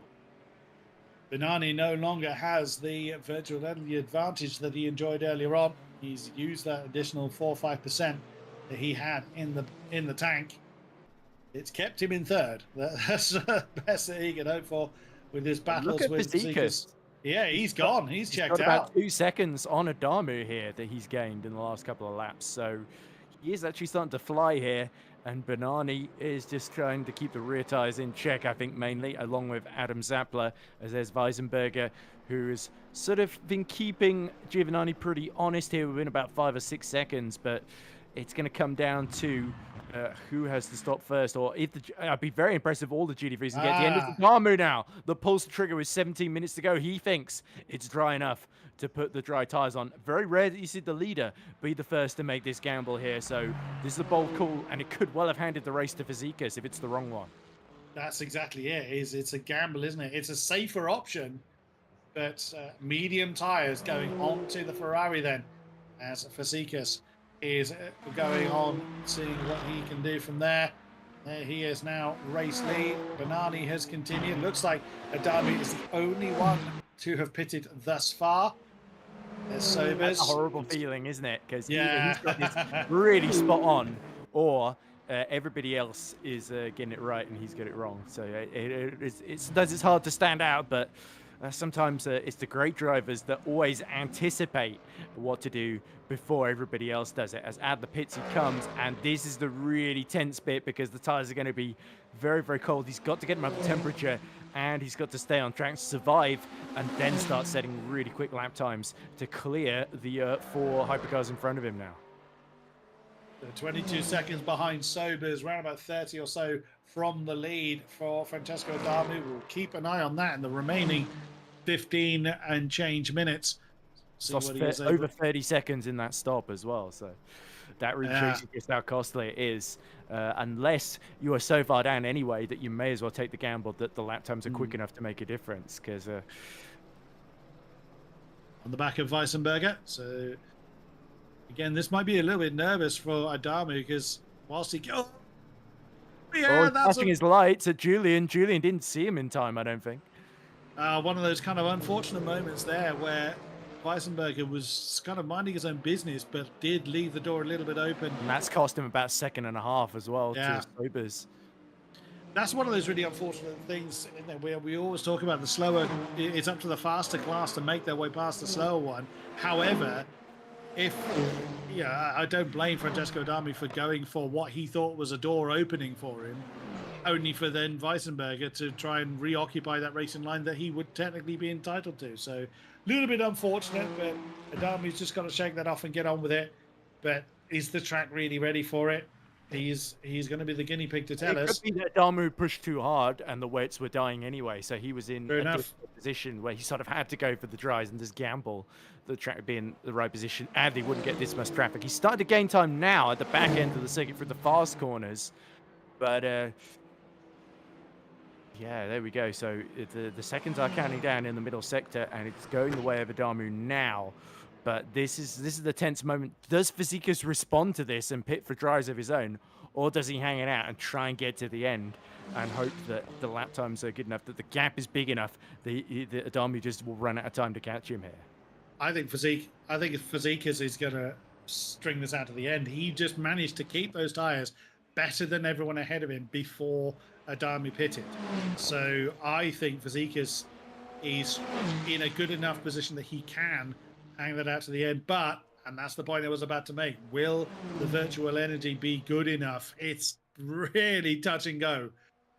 Benani no longer has the virtual energy advantage that he enjoyed earlier on. He's used that additional 4 or 5% that he had in the tank. It's kept him in third. That's the best that he can hope for with his battles Look at with Zekas. Yeah, he's gone. He's checked got about out. 2 seconds on Adamu here that he's gained in the last couple of laps. So he is actually starting to fly here. And Benani is just trying to keep the rear tyres in check, I think, mainly, along with Adam Zappler, as there's Weisenberger, who has sort of been keeping Giovanni pretty honest here within about 5 or 6 seconds. But it's going to come down to who has to stop first, or if I'd be very impressed if all the GT3s can get the end of the Adamu now. The pulse trigger with 17 minutes to go. He thinks it's dry enough to put the dry tires on. Very rare that you see the leader be the first to make this gamble here. So this is a bold call, and it could well have handed the race to Fazekas if it's the wrong one. That's exactly it. It's a gamble, isn't it? It's a safer option, but medium tires going on to the Ferrari then, as Fazekas is going on, seeing what he can do from there. There he is now, race lead. Benani has continued. Looks like Adami is the only one to have pitted thus far. There's Sobers. That's a horrible feeling, isn't it? Because yeah, he's got this really spot on, or everybody else is getting it right and he's got it wrong. So it's hard to stand out, but sometimes it's the great drivers that always anticipate what to do before everybody else does it. As at the pits he comes, and this is the really tense bit because the tires are going to be very, very cold. He's got to get them up to temperature, and he's got to stay on track to survive, and then start setting really quick lap times to clear the 4 hypercars in front of him now. 22 seconds behind Sobers, around about 30 or so from the lead for Francesco Adamu. We'll keep an eye on that in the remaining 15 and change minutes. Over 30 seconds in that stop as well, so that really shows you just how costly it is. Unless you are so far down anyway that you may as well take the gamble that the lap times are quick enough to make a difference. Because on the back of Weisenberger, so again, this might be a little bit nervous for Adamu because whilst he goes, flashing his lights at Julian. Julian didn't see him in time, I don't think. One of those kind of unfortunate moments there where Weisenberger was kind of minding his own business, but did leave the door a little bit open. And that's cost him about 1.5 seconds as well to Sobers. That's one of those really unfortunate things, isn't it, where we always talk about the slower, it's up to the faster class to make their way past the slower one. However, I don't blame Francesco Adamu for going for what he thought was a door opening for him, only for then Weisenberger to try and reoccupy that racing line that he would technically be entitled to. So a little bit unfortunate, but Adamu's just got to shake that off and get on with it. But is the track really ready for it? He's going to be the guinea pig to tell us. It could be that Adamu pushed too hard and the wets were dying anyway, so he was in a position where he sort of had to go for the dries and just gamble the track would be in the right position and he wouldn't get this much traffic. He's starting to gain time now at the back end of the circuit through the fast corners, but yeah, there we go. So the seconds are counting down in the middle sector, and it's going the way of Adamu now. But this is the tense moment. Does Fazekas respond to this and pit for dries of his own, or does he hang it out and try and get to the end and hope that the lap times are good enough, that the gap is big enough, that Adamu just will run out of time to catch him here? I think Fazekas is going to string this out to the end. He just managed to keep those tires better than everyone ahead of him before Adamu pitted. So I think Fazekas is in a good enough position that he can hang that out to the end. But, and that's the point I was about to make, will the virtual energy be good enough? It's really touch and go.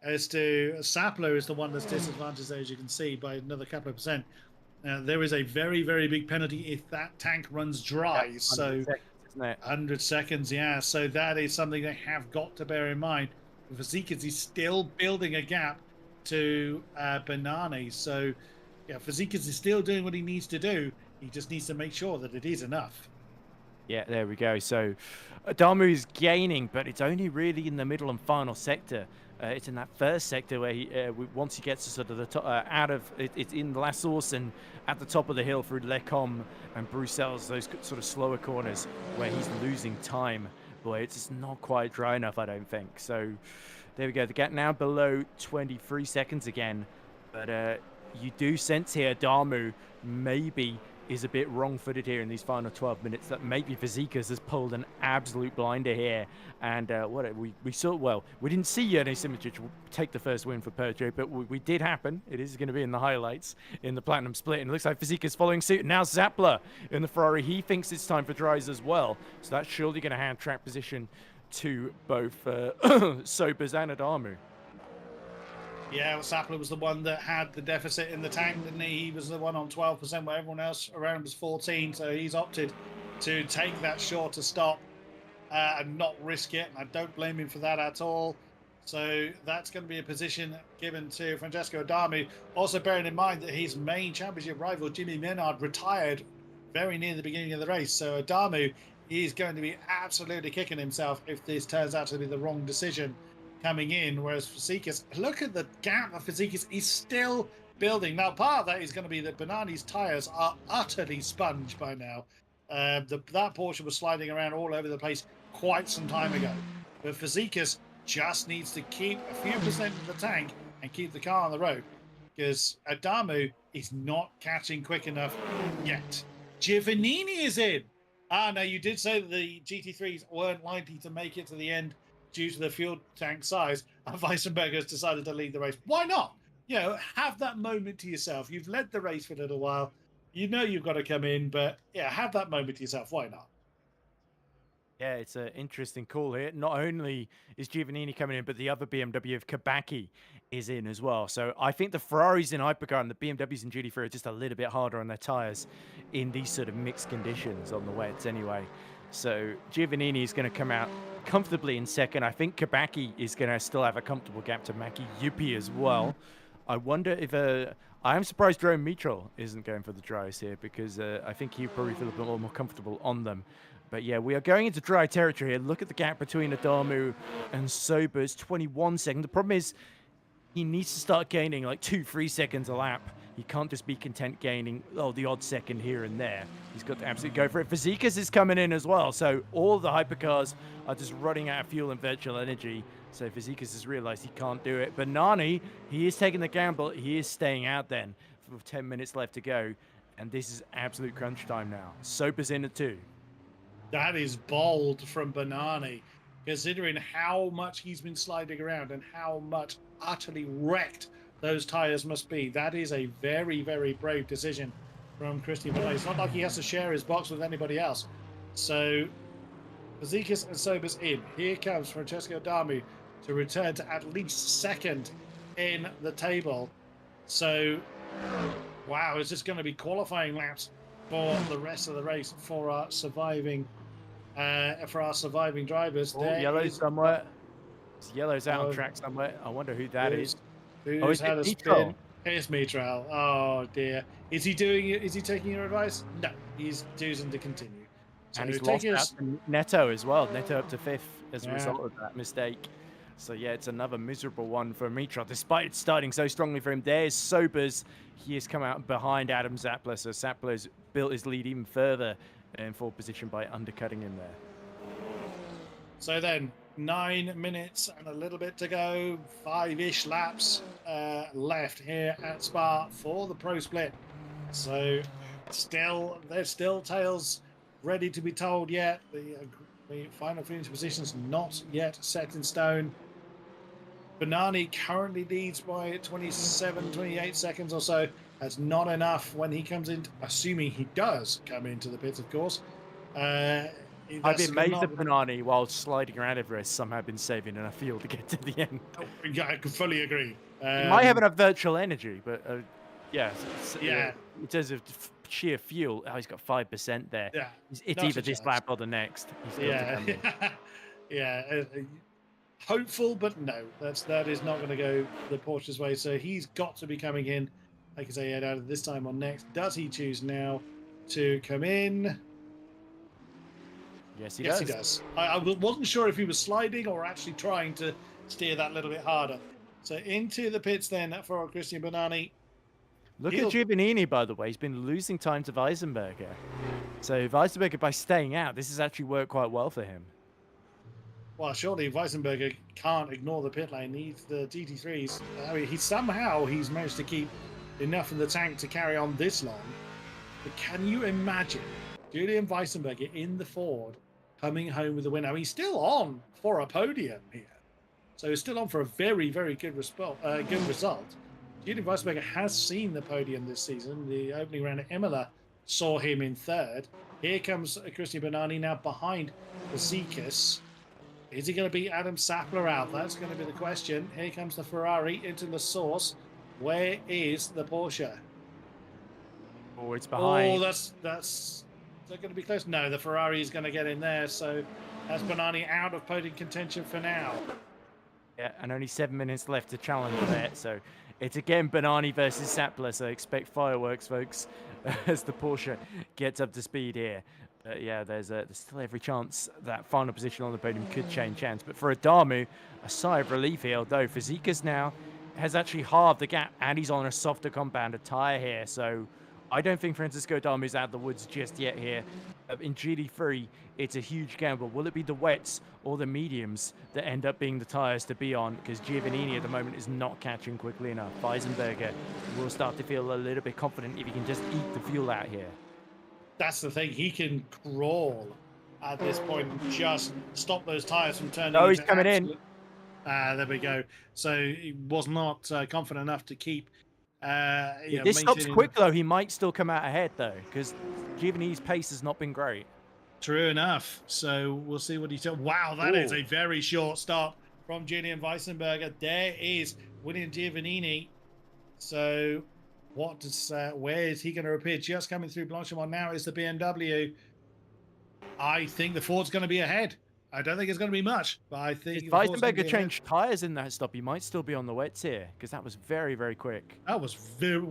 As to Sapler is the one that's disadvantaged, as you can see, by another couple of percent. There is a very, very big penalty if that tank runs dry. Yeah, so 100 seconds, yeah. So that is something they have got to bear in mind. Fazekas is still building a gap to Benani. So, yeah, Fazekas is still doing what he needs to do. He just needs to make sure that it is enough. Yeah, there we go. So Adamu is gaining, but it's only really in the middle and final sector It's in that first sector where once he gets to sort of the top, out of it's in La Source and at the top of the hill through Lecom and Bruxelles, those sort of slower corners where he's losing time. Boy, it's just not quite dry enough, I don't think. So there we go. The gap now below 23 seconds again. But you do sense here Damu maybe is a bit wrong-footed here in these final 12 minutes. That maybe Fazekas has pulled an absolute blinder here. And we saw, well, we didn't see Yerne Simic take the first win for Perjo, but we did happen. It is going to be in the highlights in the Platinum Split. And it looks like Fazekas following suit. Now Zappler in the Ferrari. He thinks it's time for dries as well. So that's surely going to hand track position to both Sobers and Adamu. Yeah, well, Sappler was the one that had the deficit in the tank, didn't he? He was the one on 12% where everyone else around was 14. So he's opted to take that shorter stop and not risk it. And I don't blame him for that at all. So that's going to be a position given to Francesco Adamu. Also bearing in mind that his main championship rival, Jimmy Menard, retired very near the beginning of the race. So Adamu is going to be absolutely kicking himself if this turns out to be the wrong decision coming in, whereas Fazekas, look at the gap of Fazekas, he's still building. Now, part of that is going to be that Banani's tyres are utterly sponged by now. That Porsche was sliding around all over the place quite some time ago. But Fazekas just needs to keep a few percent of the tank and keep the car on the road, because Adamu is not catching quick enough yet. Giovannini is in. Now you did say that the GT3s weren't likely to make it to the end due to the fuel tank size, and Weissenberger has decided to lead the race. Why not? You know, have that moment to yourself. You've led the race for a little while. You know you've got to come in, but yeah, have that moment to yourself. Why not? Yeah, it's an interesting call here. Not only is Giovannini coming in, but the other BMW of Kabaki is in as well. So I think the Ferraris in Hypercar and the BMWs in GT3 are just a little bit harder on their tyres in these sort of mixed conditions on the wets anyway. So Giovannini is going to come out comfortably in second. I think Kabaki is going to still have a comfortable gap to Maki Yuppie as well. I wonder if I am surprised Jerome Mitchell isn't going for the dries here, because I think he'd probably feel a bit more comfortable on them. But yeah, we are going into dry territory here. Look at the gap between Adamu and Sobers, 21 seconds. The problem is he needs to start gaining like 2-3 seconds a lap. He can't just be content gaining, the odd second here and there. He's got to absolutely go for it. Fazekas is coming in as well. So all the hypercars are just running out of fuel and virtual energy. So Fazekas has realized he can't do it. But Nani, he is taking the gamble. He is staying out then with 10 minutes left to go. And this is absolute crunch time now. Sobers in at 2. That is bold from Banani, considering how much he's been sliding around and how much utterly wrecked those tyres must be. That is a very, very brave decision from Christian Banani. It's not like he has to share his box with anybody else. So Fazekas and Sobers in. Here comes Francesco Adamu to return to at least second in the table. So, wow, is this going to be qualifying laps for the rest of the race for our surviving drivers? Oh, yellow's somewhere. Yellow's out on track somewhere. I wonder who that is. Who's had a spin? It's Mitral. Oh dear. Is he taking your advice? No, he's choosing to continue. So and he's lost out to Neto as well. Neto up to 5th as a result of that mistake. So yeah, it's another miserable one for Mitral, despite it starting so strongly for him. There's Sobers. He has come out behind Adam Zappler, so Zappler's built his lead even further in 4th position by undercutting him there. So then, 9 minutes and a little bit to go, 5-ish laps left here at Spa for the Pro Split. So there's still tales ready to be told yet. The final finish position's not yet set in stone. Banani currently leads by 27, 28 seconds or so. That's not enough when he comes in, assuming he does come into the pits, of course. I've been amazed at Banani while sliding around Everest somehow been saving enough fuel to get to the end. Yeah, I can fully agree. He might have enough virtual energy, but yeah. In terms of sheer fuel, he's got 5% there. Yeah, it's either this lap or the next. Yeah. Hopeful, but no, that is not going to go the Porsche's way. So he's got to be coming in, like I say, out of this time on next. Does he choose now to come in? Yes, he does. He does. I wasn't sure if he was sliding or actually trying to steer that little bit harder. So into the pits then for Christian Bernani. Look He'll at Giovannini, by the way. He's been losing time to Weisenberger. So Weisenberger, by staying out, this has actually worked quite well for him. Well, surely Weisenberger can't ignore the pit lane. Needs the GT3s. I mean, he's managed to keep enough in the tank to carry on this long. But can you imagine Julian Weisenberger in the Ford coming home with a win? Now, he's still on for a podium here. So he's still on for a very, very good result. Julian Weisenberger has seen the podium this season. The opening round at Imola saw him in third. Here comes Christian Bernani now behind Vasikas. Is he going to beat Adam Sapler out? That's going to be the question. Here comes the Ferrari into the source. Where is the Porsche? Oh, it's behind. Oh, that's is that going to be close? No, the Ferrari is going to get in there. So that's Bernani out of podium contention for now. Yeah, and only 7 minutes left to challenge that. So it's again Bernani versus Sapler. So expect fireworks, folks, as the Porsche gets up to speed here. But yeah, there's still every chance that final position on the podium could change hands. But for Adamu, a sigh of relief here, although Fazekas now has actually halved the gap, and he's on a softer compounded tyre here. So I don't think Francisco Adamu's out of the woods just yet here. In GD3, it's a huge gamble. Will it be the wets or the mediums that end up being the tyres to be on? Because Giovannini at the moment is not catching quickly enough. Weisenberger will start to feel a little bit confident if he can just eat the fuel out here. That's the thing. He can crawl at this point and just stop those tyres from turning. Oh, he's coming in. There we go. So he was not confident enough to keep. If this stops quick, though, he might still come out ahead, though, because Giovannini's pace has not been great. True enough. So we'll see what he does. Wow, that is a very short stop from Julian Weisenberger. There is William Giovannini. So what does where is he going to appear? Just coming through Blanchimont now is the BMW. I think the Ford's going to be ahead. I don't think it's going to be much, but I think if Weisenberger changed tyres in that stop, he might still be on the wets here, because that was very, very quick. That was very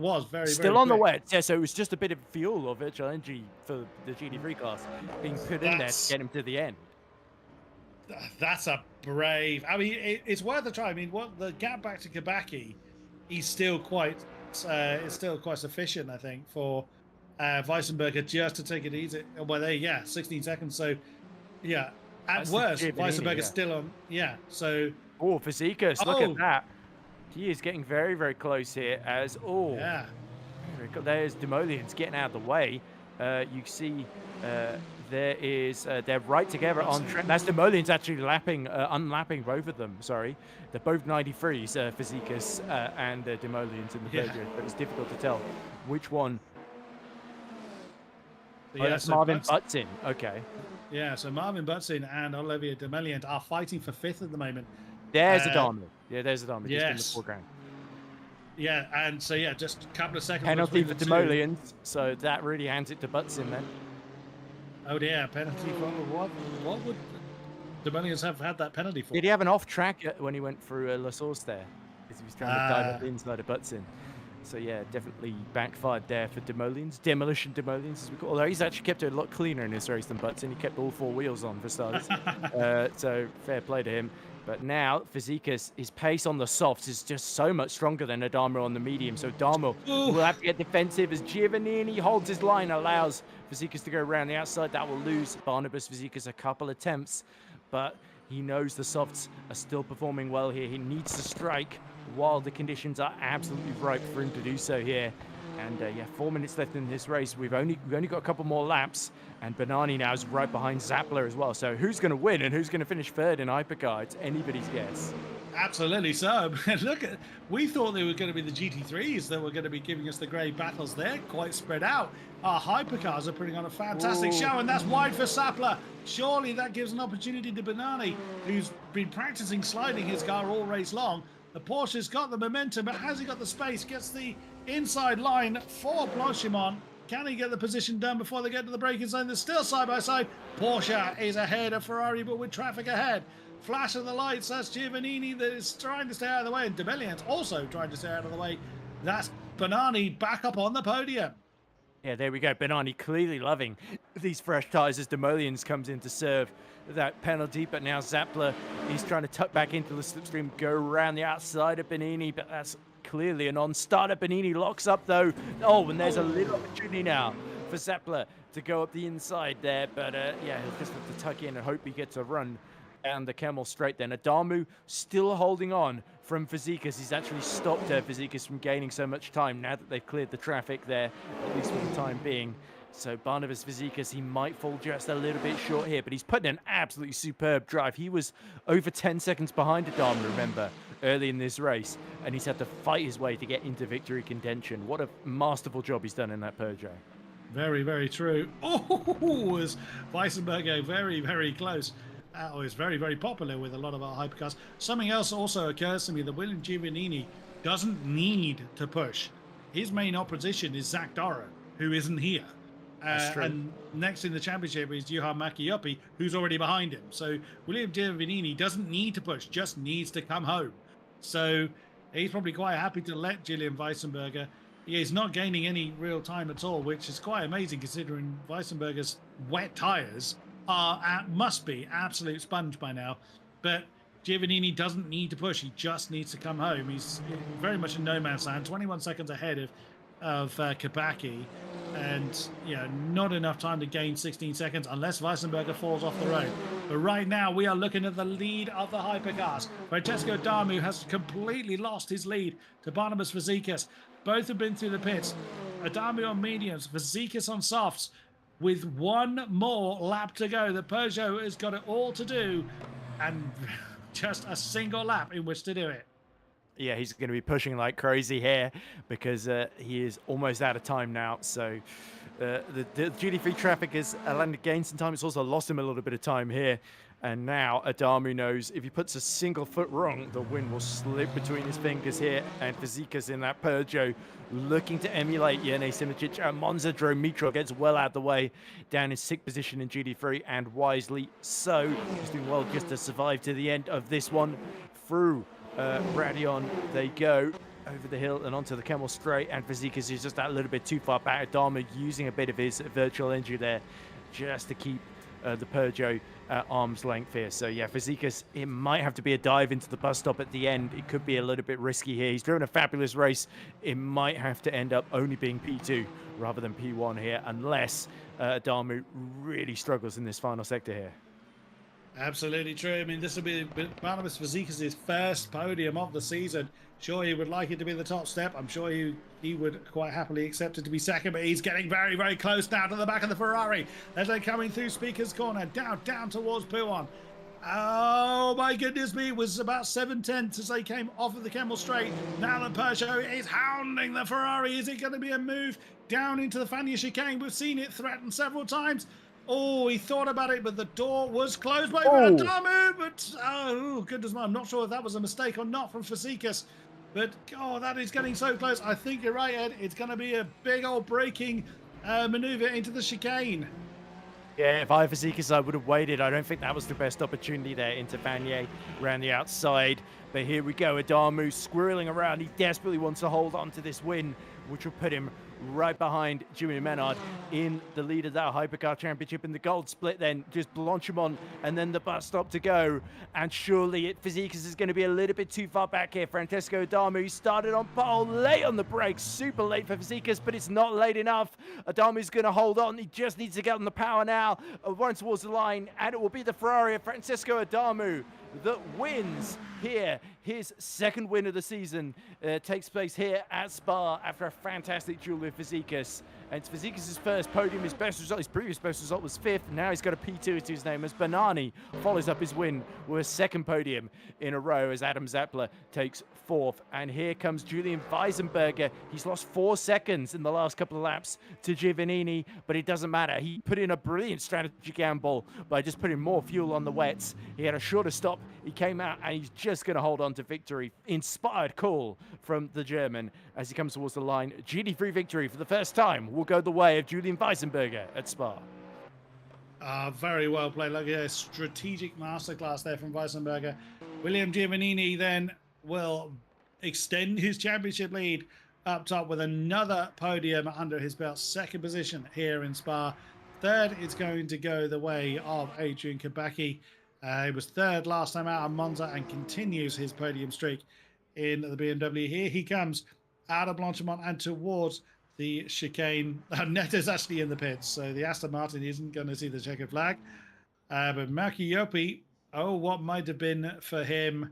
still very on quick. the wets. Yeah, so it was just a bit of fuel or virtual energy for the GT3 class being put in there to get him to the end. That's a brave. I mean, it's worth a try. I mean, what the gap back to Kabaki, he's still quite. It's still quite sufficient, I think, for Weisenberger just to take it easy. Well, there, yeah, 16 seconds. So, yeah, at worst, Weisenberger's still on. Yeah, so. Oh, Fazekas, look at that. He is getting very, very close here. Yeah. There's Demolians getting out of the way. You see, they're right together on track. That's Demolians actually unlapping both of them. Sorry, they're both 93s, Fazekas and Demolians in the podium, but it's difficult to tell which one. Yeah, that's Marvin Butson. Okay. Yeah, so Marvin Butson and Olivier Demoliant are fighting for fifth at the moment. There's Adamu. Yeah, there's Adamu. Yes. Just in the foreground. Yeah, and so yeah, just a couple of seconds. Penalty for Demolians, so that really hands it to Butson then. Oh dear, penalty for what would Demolians have had that penalty for? Did he have an off track when he went through La Source there? Because he was trying to dive up the inside of Butson. So yeah, definitely backfired there for Demolians. Demolition Demolians, as we call it. Although he's actually kept it a lot cleaner in this race than Butson. He kept all four wheels on for starters. So fair play to him. But now, Fazekas, his pace on the softs is just so much stronger than Adamu on the medium. So Adamu will have to get defensive as Giovannini holds his line, allows Fazekas to go around the outside. That will lose Barnabas Fazekas a couple attempts. But he knows the softs are still performing well here. He needs to strike while the conditions are absolutely ripe for him to do so here. And yeah, 4 minutes left in this race. We've only got a couple more laps, and Bernani now is right behind Zapler as well. So who's going to win and who's going to finish third in Hypercar? It's anybody's guess. Absolutely. So look, we thought they were going to be the GT3s that were going to be giving us the great battles. They're quite spread out. Our Hypercars are putting on a fantastic show, and that's wide for Sapler. Surely that gives an opportunity to Bernani, who's been practicing sliding his car all race long. The Porsche's got the momentum, but has he got the space? Gets the inside line for Blanchimont. Can he get the position done before they get to the braking zone? They're still side by side. Porsche is ahead of Ferrari, but with traffic ahead. Flash of the lights. That's Giovannini that is trying to stay out of the way, and Demeliant's also trying to stay out of the way. That's Bernani back up on the podium. Yeah, there we go. Benani clearly loving these fresh tyres as Demolians comes in to serve that penalty. But now Zappler, he's trying to tuck back into the slipstream, go around the outside of Benini, but that's clearly a non-starter. Benini locks up though. Oh, and there's a little opportunity now for Zappler to go up the inside there. But yeah, he'll just have to tuck in and hope he gets a run down the Camel straight then. Adamu still holding on from Fazekas. He's actually stopped Fazekas from gaining so much time now that they've cleared the traffic there, at least for the time being. So Barnabas Fazekas, he might fall just a little bit short here, but he's putting an absolutely superb drive. He was over 10 seconds behind Adamu, remember, early in this race, and he's had to fight his way to get into victory contention. What a masterful job he's done in that Peugeot. Very, very true. Oh, was Weissenberger very, very close. Is very, very popular with a lot of our hypercars. Something else also occurs to me that William Giovannini doesn't need to push. His main opposition is Zach Dorrow, who isn't here. That's true. And next in the championship is Juha Mäki-Jopi, who's already behind him. So William Giovannini doesn't need to push, just needs to come home. So he's probably quite happy to let Julian Weissenberger. He's not gaining any real time at all, which is quite amazing considering Weissenberger's wet tyres must be absolute sponge by now. But Giovannini doesn't need to push. He just needs to come home. He's very much in no man's land, 21 seconds ahead of Kabaki, and not enough time to gain 16 seconds unless Weissenberger falls off the road. But right now we are looking at the lead of the hypercars. Francesco Damu has completely lost his lead to Barnabas Fazekas. Both have been through the pits. Adamu on mediums, Fazekas on softs. With one more lap to go, the Peugeot has got it all to do, and just a single lap in which to do it. Yeah, he's going to be pushing like crazy here because he is almost out of time now. So the duty-free traffic has allowed him to gain some time. It's also lost him a little bit of time here. And now Adamu knows if he puts a single foot wrong, the win will slip between his fingers here. And Fazekas in that Peugeot looking to emulate Jene Simoncic. Monza Mitro gets well out of the way, down in 6th position in duty-free, and wisely so. He's doing well just to survive to the end of this one. Through Radion they go over the hill and onto the Camel straight, and Fazekas is just that little bit too far back. Adamu using a bit of his virtual injury there just to keep the Peugeot at arm's length here. So yeah, Fazekas, it might have to be a dive into the bus stop at the end. It could be a little bit risky here. He's driven a fabulous race. It might have to end up only being P2 rather than P1 here, unless Adamu really struggles in this final sector here. Absolutely true. I mean, this will be Barnabas Fazekas' first podium of the season. Sure, he would like it to be the top step. I'm sure he would quite happily accept it to be second, but he's getting very, very close now to the back of the Ferrari as they're coming through Speaker's Corner, down towards Pouon. Oh my goodness me, it was about 7/10 as they came off of the Camel Straight. Now the Peugeot is hounding the Ferrari. Is it going to be a move down into the Fania chicane? We've seen it threatened several times. Oh, he thought about it, but the door was closed by Adamu. But, oh, goodness me, I'm not sure if that was a mistake or not from Fazekas. But, oh, that is getting so close. I think you're right, Ed. It's going to be a big old braking maneuver into the chicane. Yeah, if I were Fazekas, I would have waited. I don't think that was the best opportunity there into Vanier around the outside. But here we go. Adamu squirreling around. He desperately wants to hold on to this win, which will put him right behind Jimmy Menard in the lead of that Hypercar Championship in the gold split. Then just Blanchimont and then the bus stop to go. And surely Fazekas is going to be a little bit too far back here. Francesco Adamu started on pole, late on the brakes, super late for Fazekas, but it's not late enough. Adamu's going to hold on. He just needs to get on the power now, run towards the line, and it will be the Ferrari of Francesco Adamu that wins here. His second win of the season takes place here at Spa after a fantastic duel with Fazekas. And it's Fazekas' first podium, his best result. His previous best result was 5th. Now he's got a P2 to his name as Banani follows up his win with a second podium in a row as Adam Zappler takes 4th. And here comes Julian Weisenberger. He's lost 4 seconds in the last couple of laps to Giovannini, but it doesn't matter. He put in a brilliant strategy gamble by just putting more fuel on the wets. He had a shorter stop. He came out and he's just going to hold on to victory. Inspired call from the German as he comes towards the line. GD3 victory for the first time will go the way of Julian Weisenberger at Spa. Very well played. Like a strategic masterclass there from Weisenberger. William Giovannini then will extend his championship lead up top with another podium under his belt. Second position here in Spa. Third is going to go the way of Adrian Kabaki. He was third last time out on Monza and continues his podium streak in the BMW. Here he comes out of Blanchimont and towards the chicane. Neto's actually in the pits, so the Aston Martin isn't going to see the checkered flag. But Makiopi, oh, what might have been for him,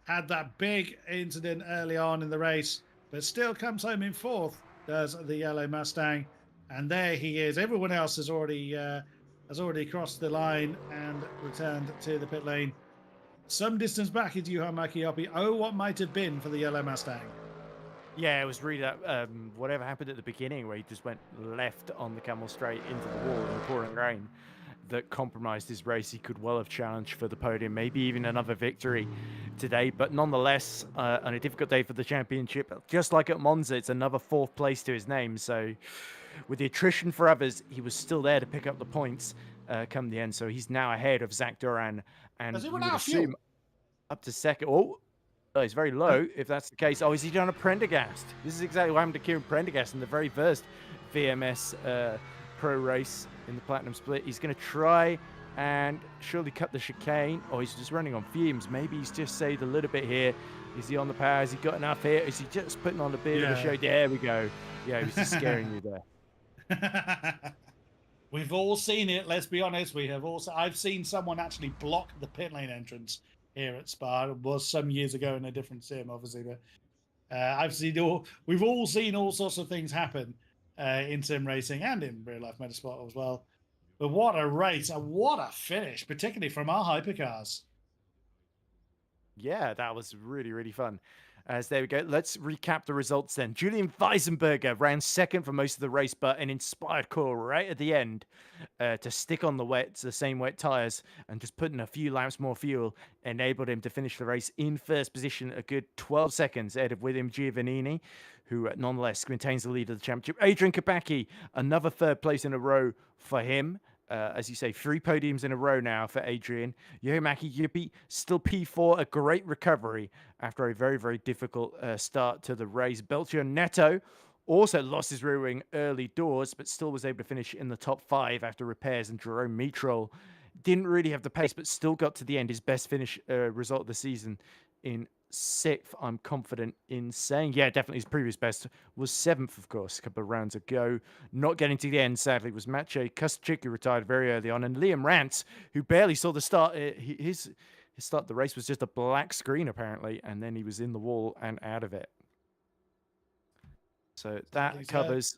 had that big incident early on in the race, but still comes home in fourth, does the yellow Mustang. And there he is. Everyone else has already crossed the line and returned to the pit lane. Some distance back is Juha Makiopi. Oh, what might have been for the yellow Mustang. Yeah, it was really that whatever happened at the beginning where he just went left on the camel straight into the wall in the pouring rain that compromised his race. He could well have challenged for the podium, maybe even another victory today. But nonetheless, on a difficult day for the championship, just like at Monza, it's another fourth place to his name. So with the attrition for others, he was still there to pick up the points come the end. So he's now ahead of Zach Duran, and Does he you run would out of fuel? assume up to second. Oh, he's very low, if that's the case. Oh, is he done a Prendergast? This is exactly what happened to Kieran Prendergast in the very first VMS Pro race in the Platinum Split. He's going to try and surely cut the chicane. Oh, he's just running on fumes. Maybe he's just saved a little bit here. Is he on the power? Has he got enough here? Is he just putting on a bit of a show? There we go. Yeah, he was just scaring you there. We've all seen it. Let's be honest. I've seen someone actually block the pit lane entrance here at Spa. It was some years ago in a different sim, obviously, but we've all seen all sorts of things happen in sim racing and in real life motorsport as well. But what a race and what a finish, particularly from our hypercars. Yeah, that was really, really fun. As there we go. Let's recap the results then. Julian Weisenberger ran second for most of the race, but an inspired call right at the end to stick on the same wet tires, and just putting a few laps more fuel enabled him to finish the race in first position, a good 12 seconds ahead of William Giovannini, who nonetheless maintains the lead of the championship. Adrian Kabaki, another third place in a row for him. As you say, 3 podiums in a row now for Adrian. Yohimaki Yupi, still P4, a great recovery after a very, very difficult start to the race. Belchio Neto also lost his rear wing early doors, but still was able to finish in the top 5 after repairs. And Jerome Mitrol didn't really have the pace, but still got to the end. His best finish result of the season in 6th, I'm confident in saying. Yeah, definitely his previous best was 7th, of course, a couple of rounds ago. Not getting to the end, sadly, was Maciej Kuszczyk, who retired very early on, and Liam Rance, who barely saw the start. His start of the race was just a black screen, apparently, and then he was in the wall and out of it. So that covers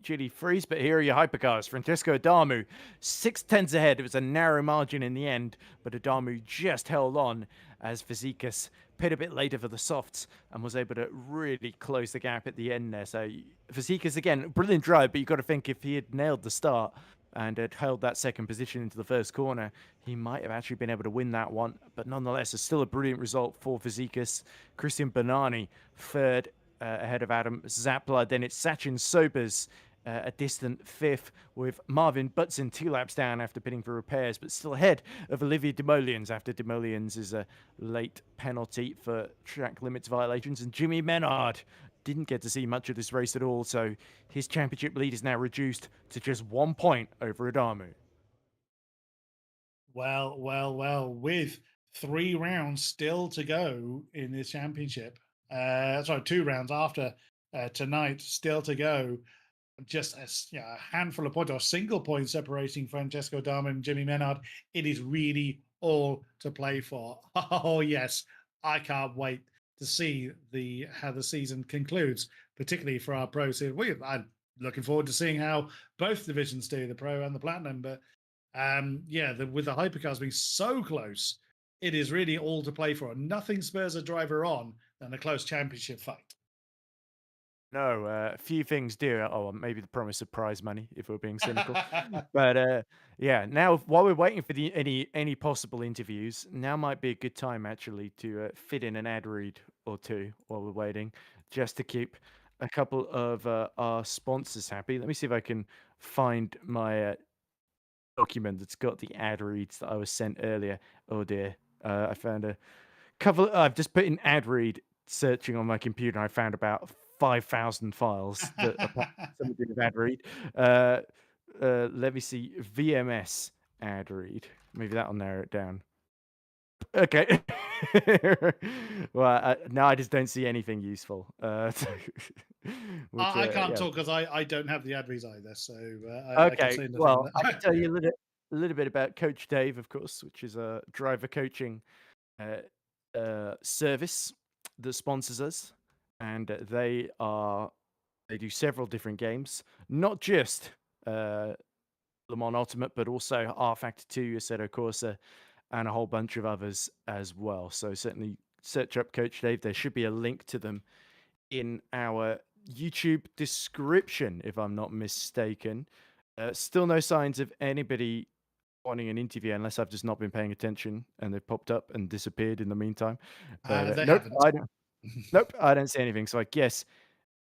GT3s, but here are your hypercars. Francesco Adamu, 6/10 ahead. It was a narrow margin in the end, but Adamu just held on as Fazekas pit a bit later for the softs and was able to really close the gap at the end there. So Fazekas, again, brilliant drive, but you've got to think if he had nailed the start and had held that second position into the first corner, he might have actually been able to win that one. But nonetheless, it's still a brilliant result for Fazekas. Christian Bonani, third, ahead of Adam Zapla. Then it's Sachin Sobers, a distant 5th, with Marvin Butson 2 laps down after pitting for repairs, but still ahead of Olivier Demoliens after Demoliens is a late penalty for track limits violations. And Jimmy Menard didn't get to see much of this race at all, so his championship lead is now reduced to just 1 point over Adamu. Well, with 3 rounds still to go in this championship. 2 rounds after tonight still to go. Just a handful of points or a single point separating Francesco Adamu and Jimmy Menard. It is really all to play for. Oh yes, I can't wait to see how the season concludes, particularly for our pro series. I'm looking forward to seeing how both divisions do, the pro and the platinum. But with the hypercars being so close, it is really all to play for. Nothing spurs a driver on than a close championship fight. No, a few things do. Oh, maybe the promise of prize money, if we're being cynical. But yeah, now while we're waiting for any possible interviews, now might be a good time actually to fit in an ad read or two while we're waiting, just to keep a couple of our sponsors happy. Let me see if I can find my document that's got the ad reads that I was sent earlier. Oh dear, I found a couple. I've just put in ad read searching on my computer, and I found about 5,000 files that apparently someone did an ad read. Uh, let me see. VMS ad read. Maybe that'll narrow it down. Okay. Well, now I just don't see anything useful. Which, I can't yeah. talk because I don't have the ad reads either, so I can Okay. say nothing on Well, I that. can tell you a little bit about Coach Dave, of course, which is a driver coaching uh, service that sponsors us, and they do several different games, not just Le Mans Ultimate, but also R Factor 2, Assetto Corsa, and a whole bunch of others as well. So certainly search up Coach Dave. There should be a link to them in our YouTube description, if I'm not mistaken. Still no signs of anybody wanting an interview unless I've just not been paying attention and they've popped up and disappeared in the meantime. But They nope, haven't. I don't. Nope, I don't see anything. So I guess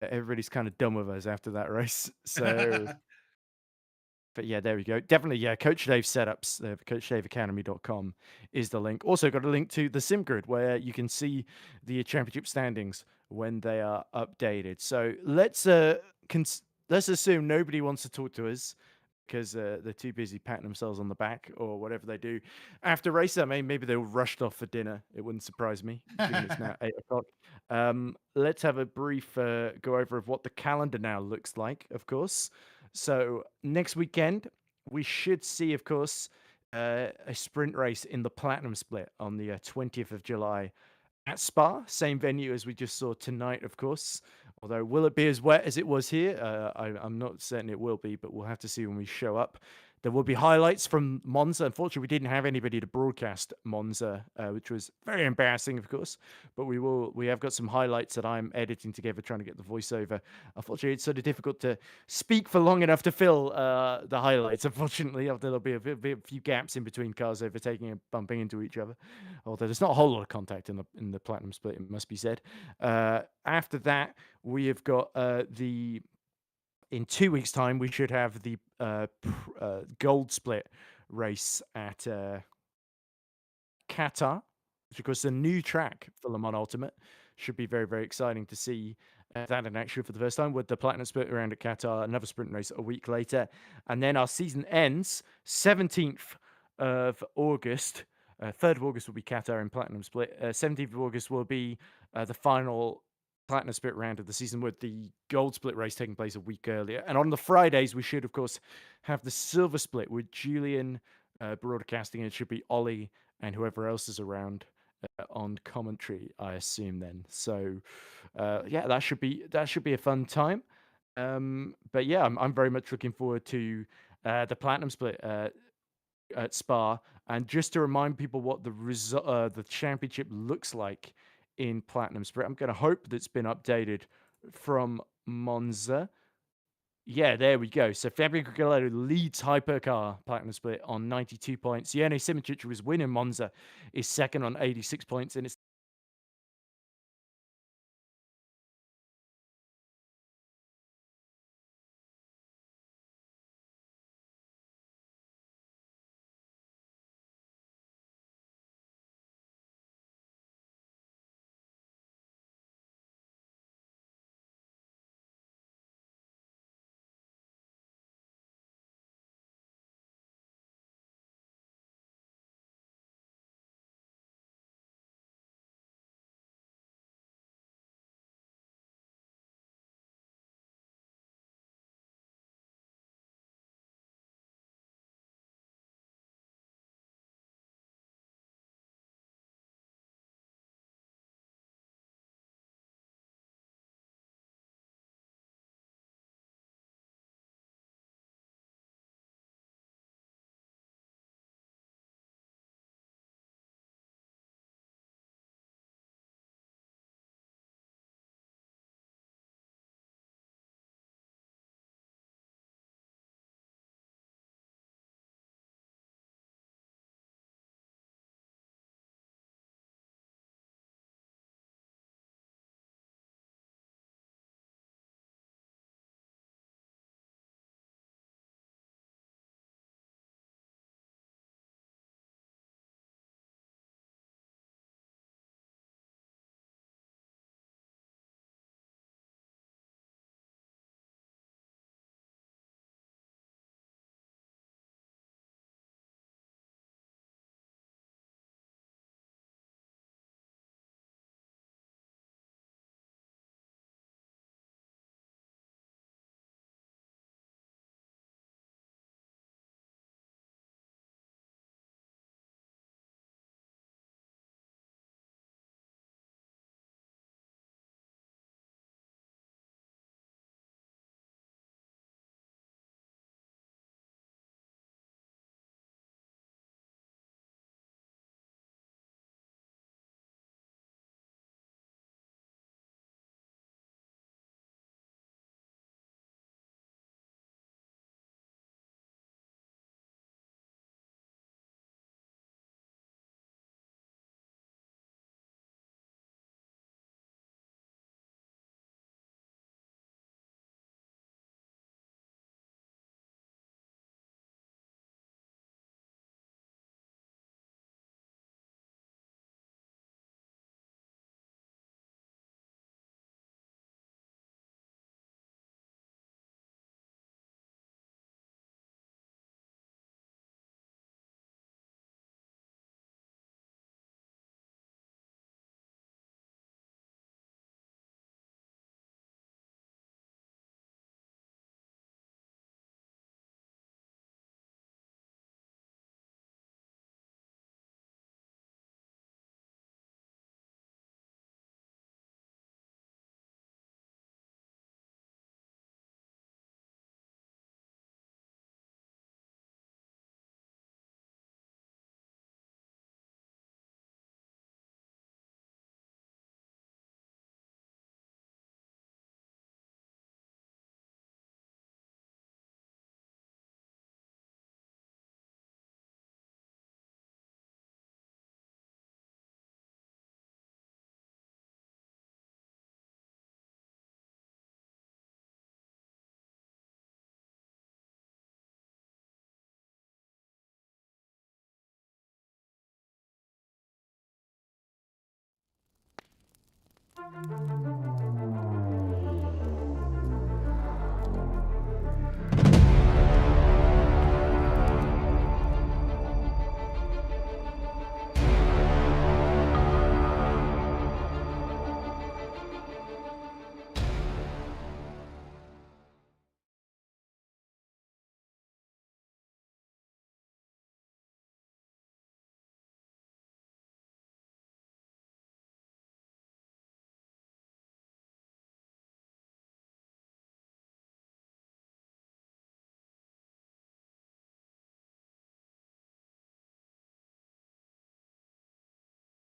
everybody's kind of done with us after that race. So but yeah, there we go. Definitely, yeah. Coach Dave setups, coachdaveacademy.com is the link. Also, got a link to the SimGrid where you can see the championship standings when they are updated. So let's assume nobody wants to talk to us because they're too busy patting themselves on the back or whatever they do after race. I mean, maybe they were rushed off for dinner. It wouldn't surprise me, given it's now 8 o'clock. Let's have a brief go over of what the calendar now looks like, of course. So next weekend, we should see, of course, a sprint race in the Platinum Split on the 20th of July at Spa, same venue as we just saw tonight, of course. Although, will it be as wet as it was here? I'm not certain it will be, but we'll have to see when we show up. There will be highlights from Monza. Unfortunately, we didn't have anybody to broadcast Monza, which was very embarrassing, of course. But we have got some highlights that I'm editing together, trying to get the voiceover. Unfortunately, it's sort of difficult to speak for long enough to fill the highlights. Unfortunately, there'll be a few gaps in between cars overtaking and bumping into each other. Although there's not a whole lot of contact in the Platinum Split, it must be said. After that, we have got in 2 weeks' time, we should have the Gold Split race at Qatar, which of course is a new track for Le Mans Ultimate. Should be very, very exciting to see that in action for the first time with the Platinum Split around at Qatar, another sprint race a week later. And then our season ends 17th of August. 3rd of August will be Qatar in Platinum Split. 17th of August will be the final Platinum Split round of the season with the Gold Split race taking place a week earlier. And on the Fridays, we should, of course, have the Silver Split with Julian broadcasting. It should be Ollie and whoever else is around on commentary, I assume then. So yeah, that should be a fun time. But yeah, I'm very much looking forward to the Platinum Split at Spa. And just to remind people what the championship looks like in Platinum Split, I'm going to hope that's been updated from Monza. Yeah, there we go. So Fabio Grigoletto leads Hypercar Platinum Split on 92 points. Yone Simoncic, who was winning Monza, is second on 86 points. And it's